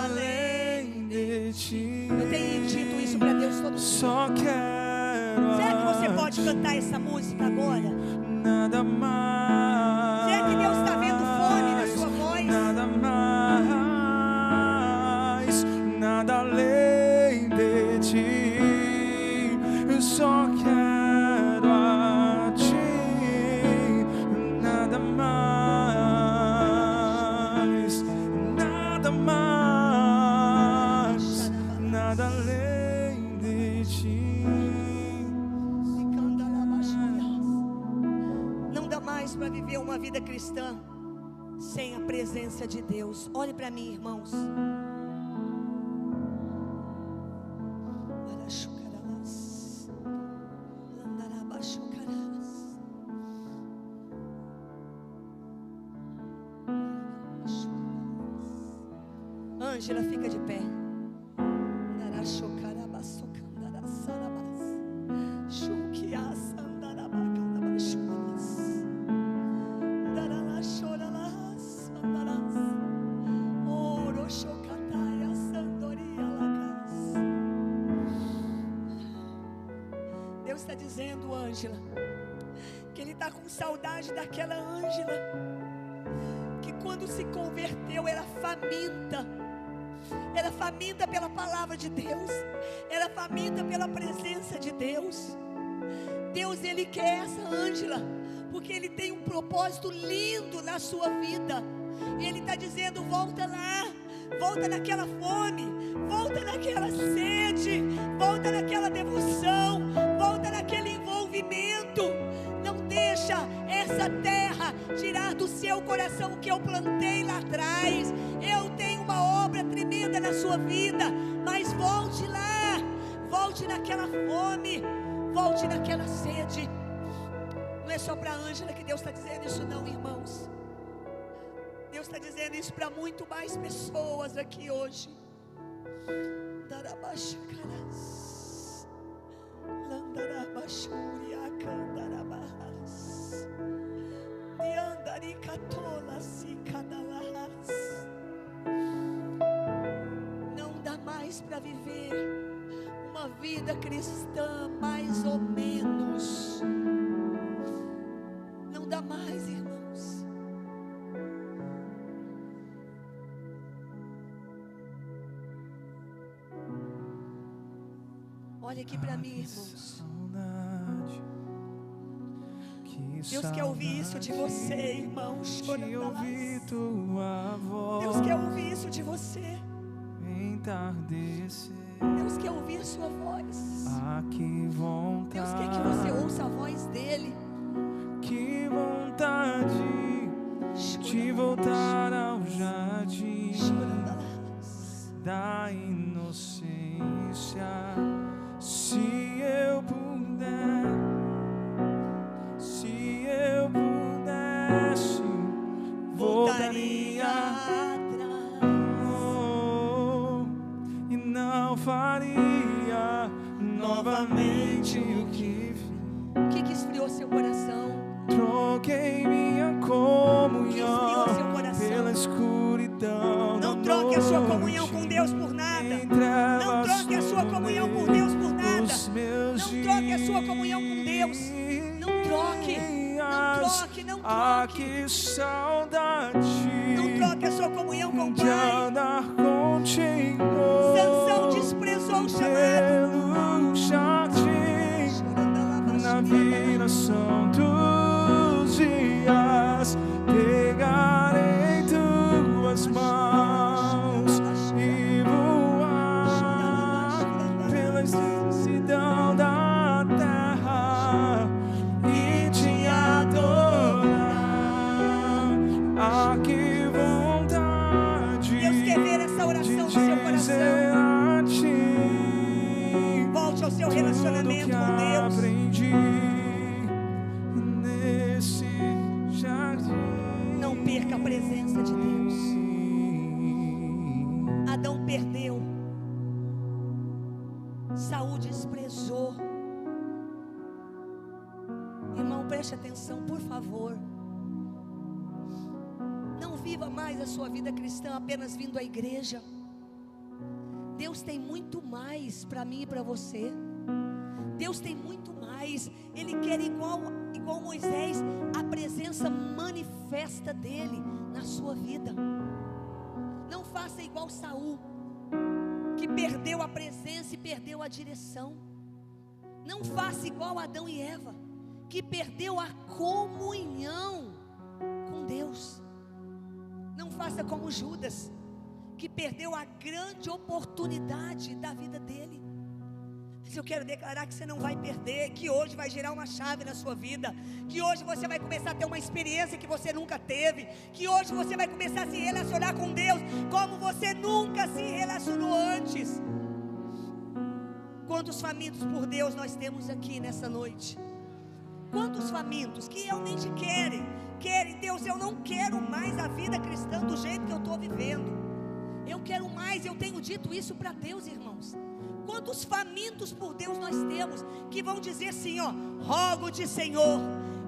além de ti. Eu tenho dito isso para Deus todo dia. Só quero Será que você pode cantar essa música agora? Nada mais. Será que Deus está vendo fome na sua voz? Nada mais, nada além de ti. Eu só quero a ti. Nada mais, nada mais, nada além de ti. Não dá mais para viver uma vida cristã sem a presença de Deus. Olhe para mim, irmãos. Ângela, fica de pé. Deus está dizendo, Ângela, que Ele está com saudade daquela Ângela que quando se converteu era faminta pela palavra de Deus, era faminta pela presença de Deus. Deus, Ele quer essa Ângela, porque Ele tem um propósito lindo na sua vida. E Ele está dizendo: volta lá, volta naquela fome, volta naquela sede, volta naquela devoção, volta naquele envolvimento. Não deixa essa terra tirar do seu coração o que eu plantei lá atrás. Eu tenho uma obra tremenda na sua vida, mas volte lá, volte naquela fome, volte naquela sede. Não é só para a Ângela que Deus está dizendo isso não, irmãos. Deus está dizendo isso para muito mais pessoas aqui hoje. Não dá mais para viver uma vida cristã mais ou menos. Não dá mais, irmãos. Olha aqui para mim, irmãos. Deus quer ouvir isso de você, irmão. Deus quer ouvir isso de você. Deus quer ouvir sua voz. Deus quer que você ouça a voz dele. Que vontade de voltar ao jardim da inocência. Se eu pudesse, voltaria e não faria novamente o que fiz. O que esfriou seu coração? Troquei minha comunhão pela escuridão. Não troque a sua comunhão com Deus por nada. Não troque a sua comunhão com Deus por nada. Não troque a sua comunhão com Deus. Não troque. Não troque, não troque. Ah, que saudade. Não troque a sua comunhão com o Pai. De andar contigo. Sansão desprezou o chamado. Pelo jardim, na viração dos dias, pegarei tuas mãos e voar pela extensidão da terra e te adorar. Ah, que vontade. Deus quer ver essa oração no seu coração. Volte ao seu relacionamento com Deus. Não perca a presença de Deus. Adão perdeu, Saul desprezou. Irmão, preste atenção, por favor. Não viva mais a sua vida cristã apenas vindo à igreja. Deus tem muito mais para mim e para você. Deus tem muito mais. Ele quer igual Moisés, a presença manifesta dele na sua vida. Não faça igual Saul, que perdeu a presença e perdeu a direção. Não faça igual Adão e Eva, que perdeu a comunhão com Deus. Não faça como Judas, que perdeu a grande oportunidade da vida dele. Mas eu quero declarar que você não vai perder, que hoje vai girar uma chave na sua vida, que hoje você vai começar a ter uma experiência que você nunca teve, que hoje você vai começar a se relacionar com Deus como você nunca se relacionou antes. Quantos famintos por Deus nós temos aqui nessa noite? Quantos famintos que realmente querem, Deus, eu não quero mais a vida cristã do jeito que eu estou vivendo, eu quero mais. Eu tenho dito isso para Deus, irmãos. Quantos famintos por Deus nós temos, que vão dizer assim, ó: rogo-te, Senhor,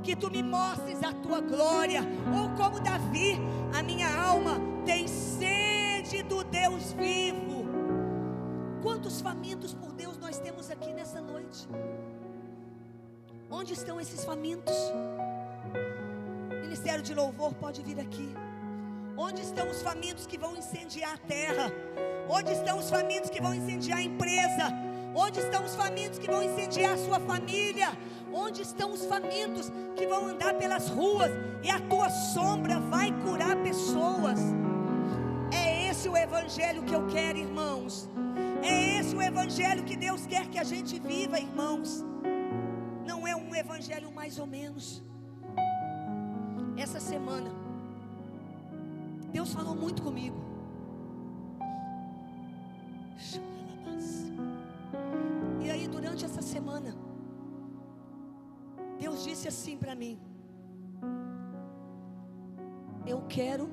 que tu me mostres a tua glória. Ou como Davi: a minha alma tem sede do Deus vivo. Quantos famintos por Deus nós temos aqui nessa noite? Onde estão esses famintos? Ministério de Louvor pode vir aqui. Onde estão os famintos que vão incendiar a terra? Onde estão os famintos que vão incendiar a empresa? Onde estão os famintos que vão incendiar a sua família? Onde estão os famintos que vão andar pelas ruas e a tua sombra vai curar pessoas? É esse o evangelho que eu quero, irmãos. É esse o evangelho que Deus quer que a gente viva, irmãos. Não é um evangelho mais ou menos. Essa semana Deus falou muito comigo. E aí, durante essa semana, Deus disse assim para mim: eu quero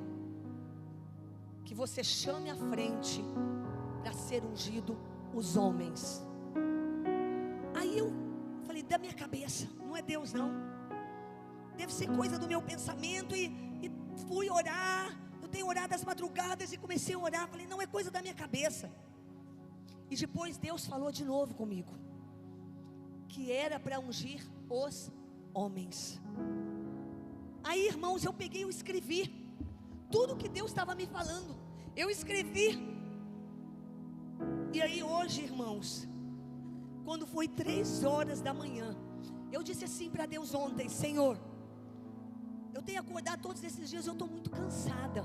que você chame à frente para ser ungido os homens. Aí eu falei: da minha cabeça, não é Deus não, deve ser coisa do meu pensamento. E fui orar. Eu tenho orado às madrugadas e comecei a orar. Falei: não é coisa da minha cabeça. E depois Deus falou de novo comigo, que era para ungir os homens. Aí, irmãos, eu peguei e escrevi tudo que Deus estava me falando. Eu escrevi. E aí hoje, irmãos, quando foi 3 horas da manhã, eu disse assim para Deus ontem: Senhor, eu tenho acordado todos esses dias, eu estou muito cansada.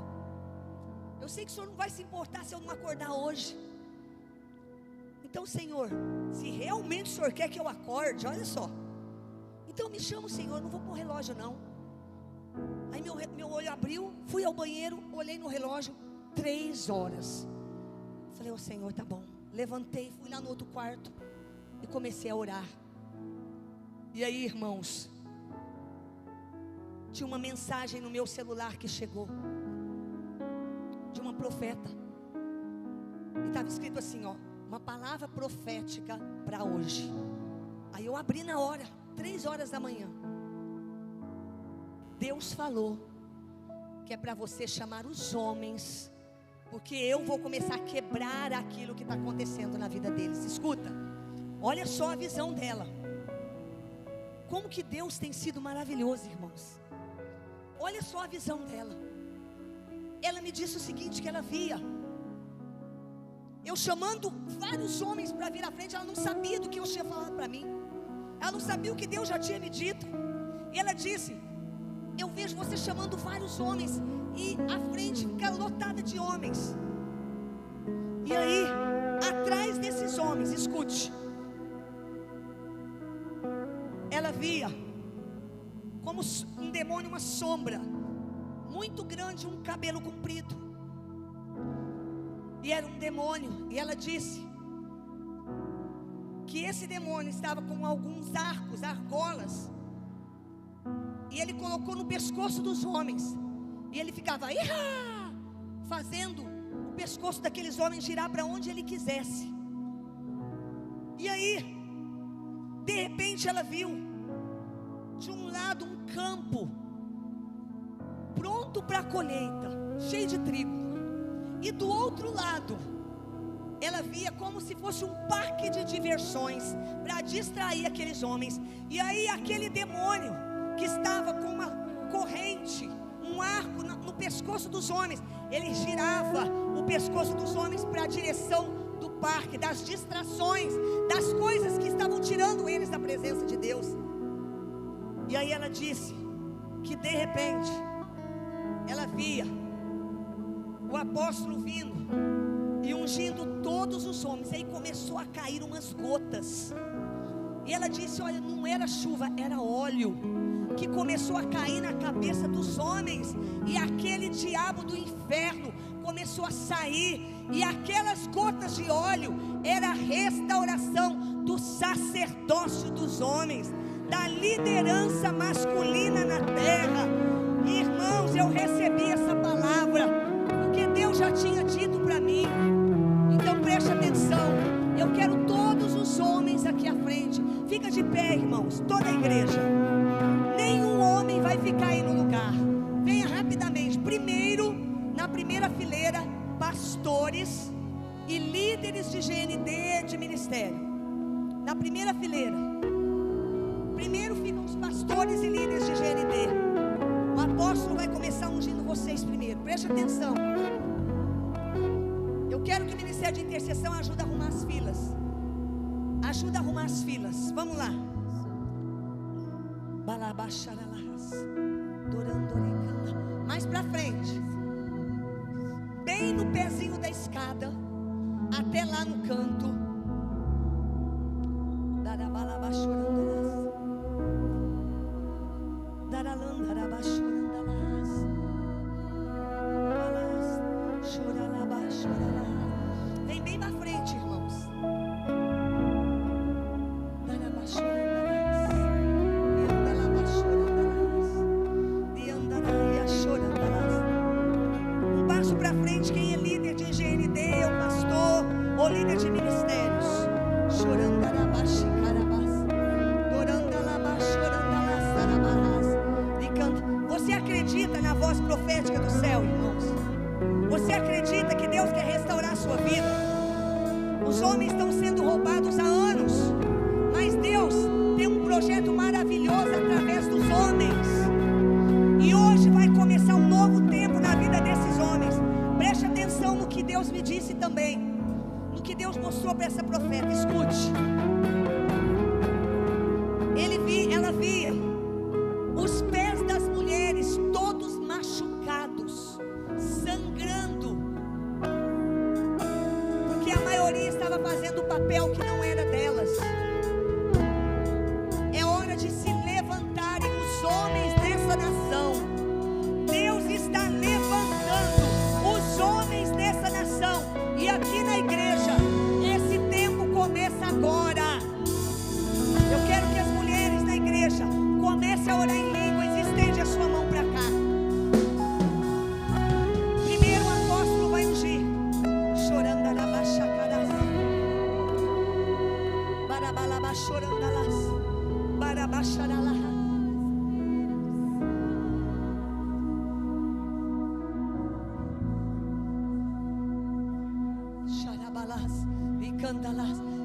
Eu sei que o Senhor não vai se importar se eu não acordar hoje. Então, Senhor, se realmente o Senhor quer que eu acorde, olha só, então me chama o Senhor, não vou pôr relógio não. Aí meu olho abriu, fui ao banheiro, olhei no relógio, 3 horas. Falei: ô Senhor, tá bom. Levantei, fui lá no outro quarto e comecei a orar. E aí, irmãos, tinha uma mensagem no meu celular que chegou, de uma profeta. E estava escrito assim, ó: uma palavra profética para hoje. Aí eu abri na hora, 3 horas da manhã. Deus falou que é para você chamar os homens, porque eu vou começar a quebrar aquilo que está acontecendo na vida deles. Escuta, olha só a visão dela. Como que Deus tem sido maravilhoso, irmãos. Olha só a visão dela. Ela me disse o seguinte, que ela via eu chamando vários homens para vir à frente. Ela não sabia do que eu tinha falado para mim. Ela não sabia o que Deus já tinha me dito. E ela disse: eu vejo você chamando vários homens, e a frente fica lotada de homens. E aí, atrás desses homens, escute, ela via como um demônio, uma sombra muito grande, um cabelo comprido. E era um demônio. E ela disse que esse demônio estava com alguns arcos, argolas, e ele colocou no pescoço dos homens. E ele ficava fazendo o pescoço daqueles homens girar para onde ele quisesse. E aí, de repente, ela viu de um lado um campo pronto para a colheita, cheio de trigo. E do outro lado, ela havia como se fosse um parque de diversões para distrair aqueles homens. E aí aquele demônio que estava com uma corrente, um arco no pescoço dos homens, ele girava o pescoço dos homens para a direção do parque, das distrações, das coisas que estavam tirando eles da presença de Deus. E aí ela disse que de repente ela via o apóstolo vindo e ungindo todos os homens. Aí começou a cair umas gotas. E ela disse: olha, não era chuva, era óleo que começou a cair na cabeça dos homens. E aquele diabo do inferno começou a sair. E aquelas gotas de óleo era a restauração do sacerdócio dos homens, da liderança masculina na terra. Irmãos, eu recebi essa palavra porque Deus já tinha dito para mim. Então preste atenção. Eu quero todos os homens aqui à frente. Fica de pé, irmãos, toda a igreja. Nenhum homem vai ficar aí no lugar. Venha rapidamente. Primeiro, na primeira fileira, pastores e líderes de GND, de ministério. Na primeira fileira. Primeiro ficam os pastores e líderes de GND. O apóstolo vai começar ungindo vocês primeiro. Preste atenção. Eu quero que o ministério de intercessão ajude a arrumar as filas. Ajuda a arrumar as filas. Vamos lá. Mais pra frente. Bem no pezinho da escada, até lá no canto. Vem bem na frente, irmãos. Um passo para frente, quem é líder de GND, o pastor ou líder de ministérios. Você acredita na voz profética do céu, irmãos? Você acredita que Deus quer restaurar a sua vida? Os homens estão sendo roubados há anos, mas Deus tem um projeto maravilhoso através dos homens. E hoje vai começar um novo tempo na vida desses homens. Preste atenção no que Deus me disse também, no que Deus mostrou para essa profeta. Escute. Ela via os pés das mulheres todos machucados, sangrando, porque a maioria estava fazendo o papel que não era delas. É hora de se levantarem os homens dessa nação. Deus está levantando os homens dessa nação. E aqui na igreja, esse tempo começa agora. Eu quero que as mulheres na igreja comecem a orar em línguas. Estende a sua mão para cá. Primeiro o apóstolo vai ungir. Chorandarabachacarazi. Barabalabachorandalás. Barabacharalá.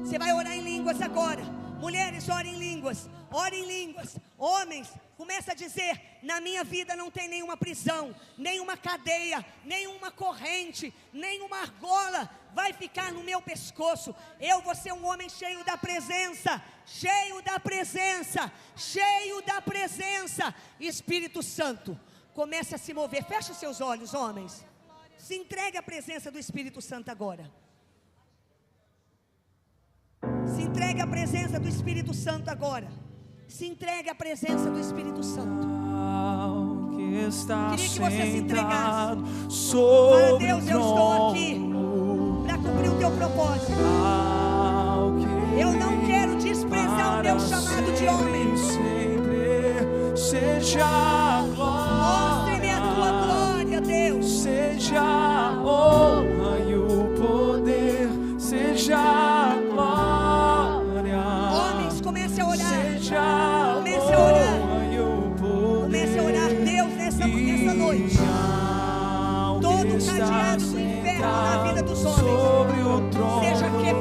Você vai orar em línguas agora. Mulheres, orem em línguas. Orem em línguas. Homens, começa a dizer: na minha vida não tem nenhuma prisão, nenhuma cadeia, nenhuma corrente, nenhuma argola vai ficar no meu pescoço. Eu vou ser um homem cheio da presença. Cheio da presença. Cheio da presença. Espírito Santo, comece a se mover. Feche os seus olhos, homens. Se entregue à presença do Espírito Santo agora. Se entregue à presença do Espírito Santo agora. Se entregue à presença do Espírito Santo. Que está queria que você se entregasse. Para Deus, eu estou aqui para cumprir o teu propósito. Eu não quero desprezar o meu chamado de homem. Seja a glória. Mostre-me a tua glória, Deus. Seja a honra e o poder. Seja a glória. Homens, comece a orar. Seja comece a orar. Poder. Comece a orar. Deus, nessa noite, todo o cadeado do inferno na vida dos homens seja quebrado.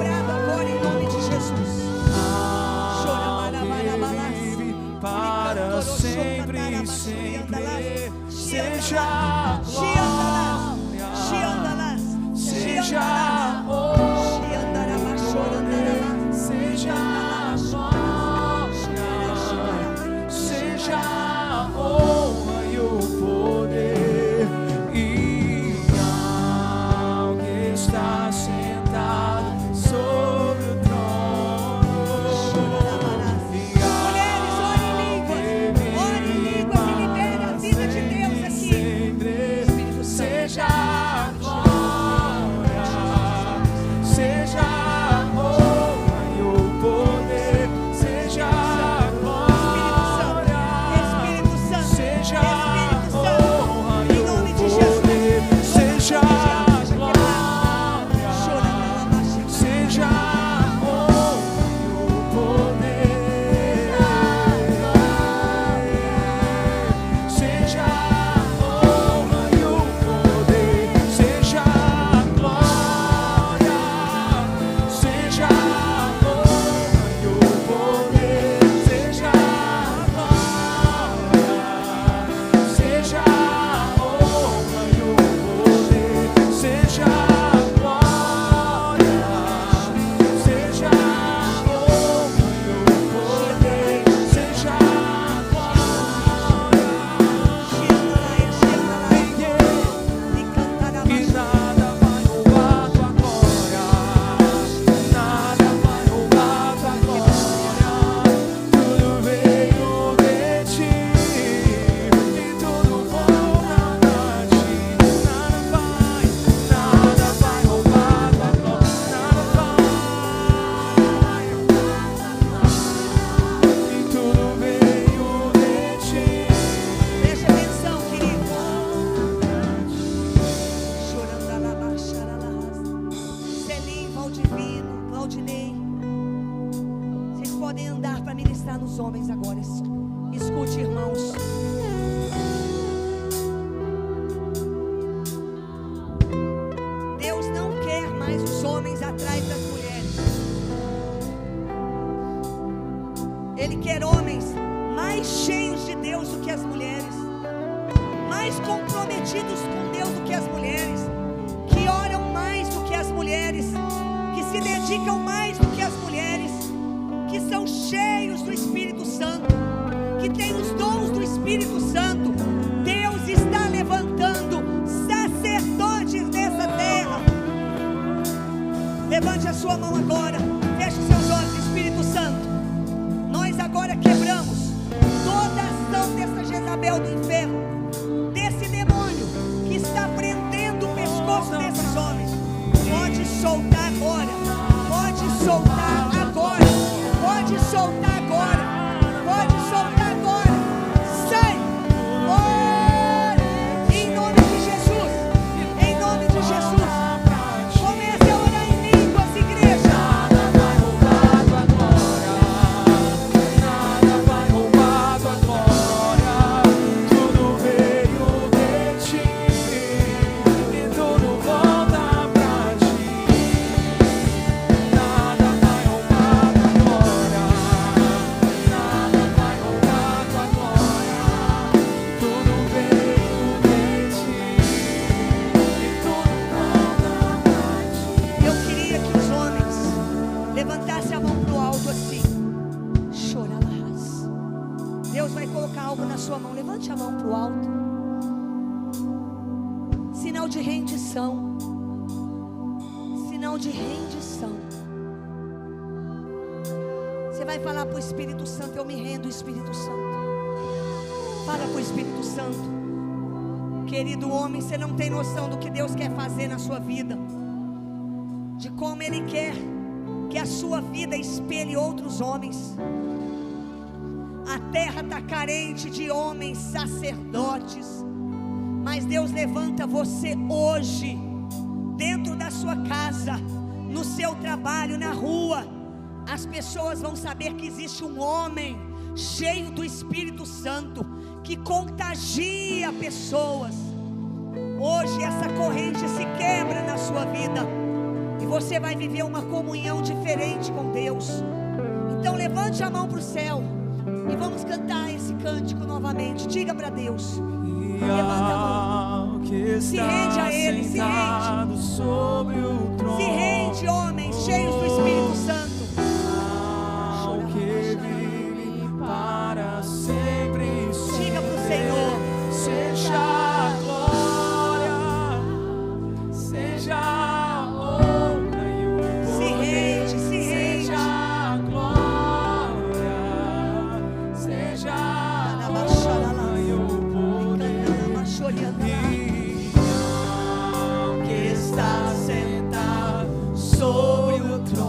Divino, Claudinei, vocês podem andar para ministrar nos homens agora. Escute, irmãos. Deus não quer mais os homens atrás das mulheres. Ele quer homens mais cheios de Deus do que as mulheres, mais comprometidos com Deus do que as mulheres, que oram mais do que as mulheres, que se dedicam mais do que as mulheres, que são cheios do Espírito Santo, que têm os dons do Espírito Santo. Deus está levantando sacerdotes nessa terra. Levante a sua mão agora, feche os seus olhos. Espírito Santo, nós agora quebramos toda a ação dessa Jezabel do inferno, desse demônio que está prendendo o pescoço desses homens. Pode soltar agora, pode soltar agora, pode soltar agora, pode soltar agora. Sai, ora, em nome de Jesus, em nome de Jesus. Comece a orar em línguas, igreja. Nada vai roubar tua glória, nada vai roubar tua glória. Tudo veio de ti e tudo volta pra ti. Nada vai roubar tua glória, nada vai roubar tua glória. Tudo veio de ti e tudo volta pra ti. Eu queria que os homens levantassem a mão pro alto assim. Chorarás. Deus vai colocar algo na sua mão. Levante a mão pro alto. Sinal de rendição. Sinal de rendição. Você vai falar pro Espírito Santo: eu me rendo, Espírito Santo. Fala pro Espírito Santo. Querido homem, você não tem noção do que Deus quer fazer na sua vida, de como Ele quer que a sua vida espelhe outros homens. A terra está carente de homens sacerdotes, mas Deus levanta você hoje, dentro da sua casa, no seu trabalho, na rua. As pessoas vão saber que existe um homem cheio do Espírito Santo, que contagia pessoas. Hoje essa corrente se quebra na sua vida, e você vai viver uma comunhão diferente com Deus. Então levante a mão para o céu e vamos cantar esse cântico novamente. Diga para Deus, levanta a mão, se rende a Ele, se rende, sobre o trono. se rende, homens cheios do Espírito Santo. Ao que vive para sempre. Diga para o Senhor, Seja a glória, seja a honra e o se poder. rende, se rende. Seja a glória, seja a honra e o poder. E ao que está sentado sobre o trono.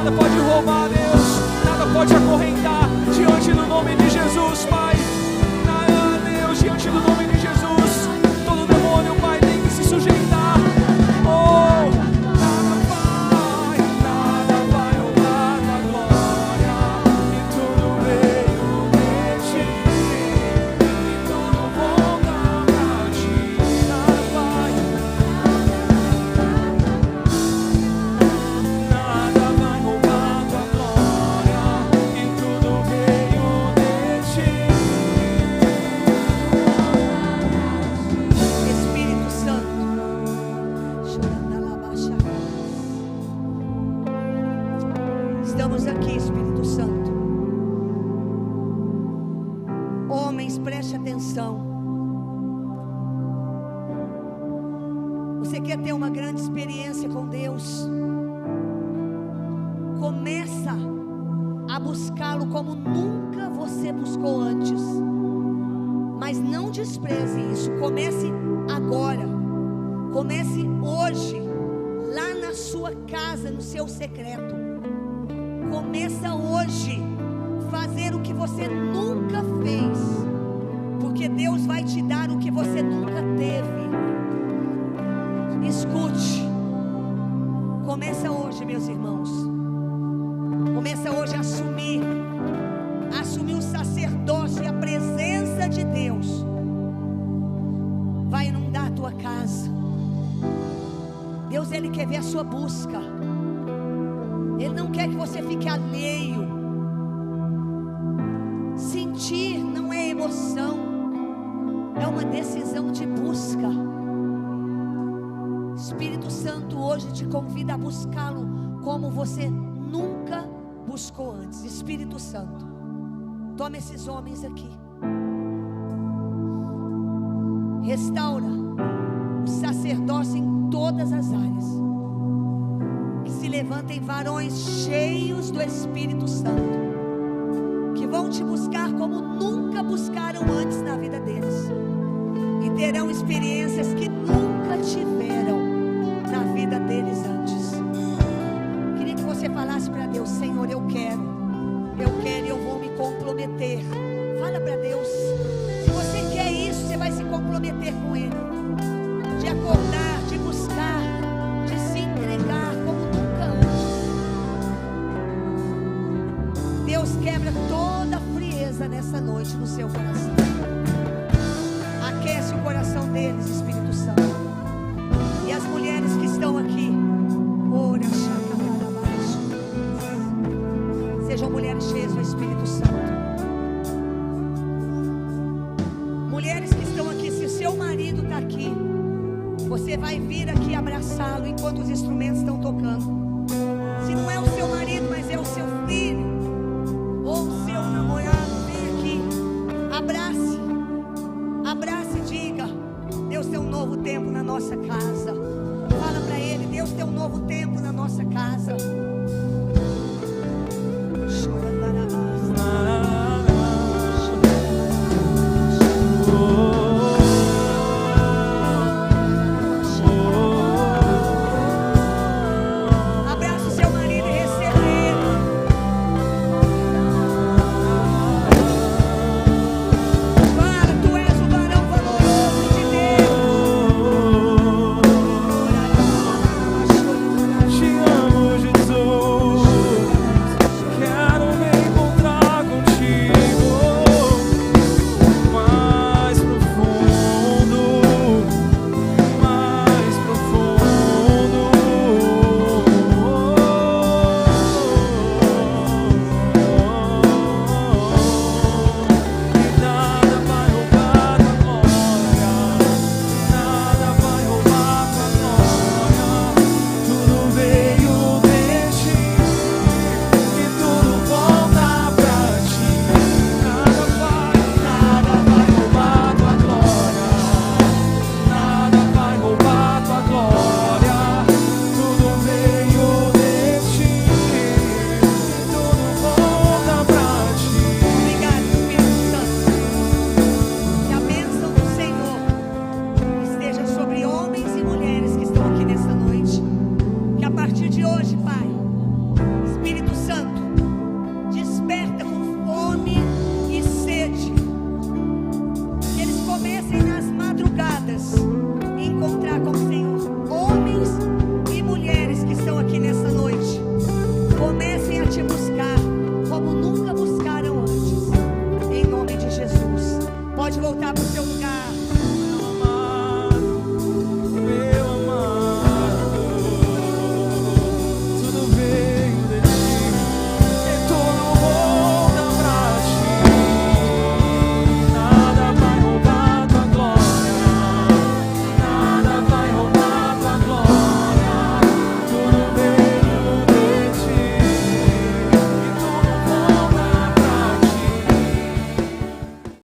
Nada pode roubar, Deus. Nada pode acorrentar diante do nome de Jesus, Pai. Nada, Deus, diante do nome de Jesus. Todo demônio, Pai, tem que se sujeitar. Oh, nada vai roubar a glória. E tudo veio de ti. E tudo volta pra ti. Nada vai roubar tua glória. E tudo veio de ti. Espírito Santo. Estamos aqui, Espírito Santo. Homens, preste atenção. Você quer ter uma grande experiência com Deus? Começa a buscá-lo como nunca você buscou antes. Mas não despreze isso. Comece agora. Comece hoje, lá na sua casa, no seu secreto. Começa hoje fazer o que você nunca fez, porque Deus vai te dar o que você nunca teve. Escute. Começa hoje, meus irmãos. Começa hoje a assumir o sacerdócio e a presença de Deus. Vai inundar a tua casa. Deus, Ele quer ver a sua busca. Ele não quer que você fique alheio. Sentir não é emoção, é uma decisão de busca. Espírito Santo hoje te convida a buscá-lo como você nunca buscou antes. Espírito Santo, toma esses homens aqui. Restaura o sacerdócio em todas as áreas. Que se levantem varões cheios do Espírito Santo, que vão te buscar como nunca buscaram antes na vida deles, e terão experiências que nunca tiveram na vida deles antes. Queria que você falasse para Deus: Senhor, eu quero e eu vou me comprometer. Fala para Deus. Se você quer isso, você vai se comprometer com Ele, de acordar, de buscar, de se entregar como nunca antes. Deus quebra toda a frieza nessa noite no seu coração. Aquece o coração deles, Espírito Santo. E as mulheres que estão aqui, sejam mulheres cheias do Espírito Santo. Mulheres que estão aqui, se o seu marido está aqui, você vai vir aqui abraçá-lo enquanto os instrumentos estão tocando. Se não é o seu marido, mas é o seu filho ou o seu namorado, vem aqui, abrace e diga: Deus tem um novo tempo na nossa casa. Fala para ele: Deus tem um novo tempo na nossa casa. te buscar.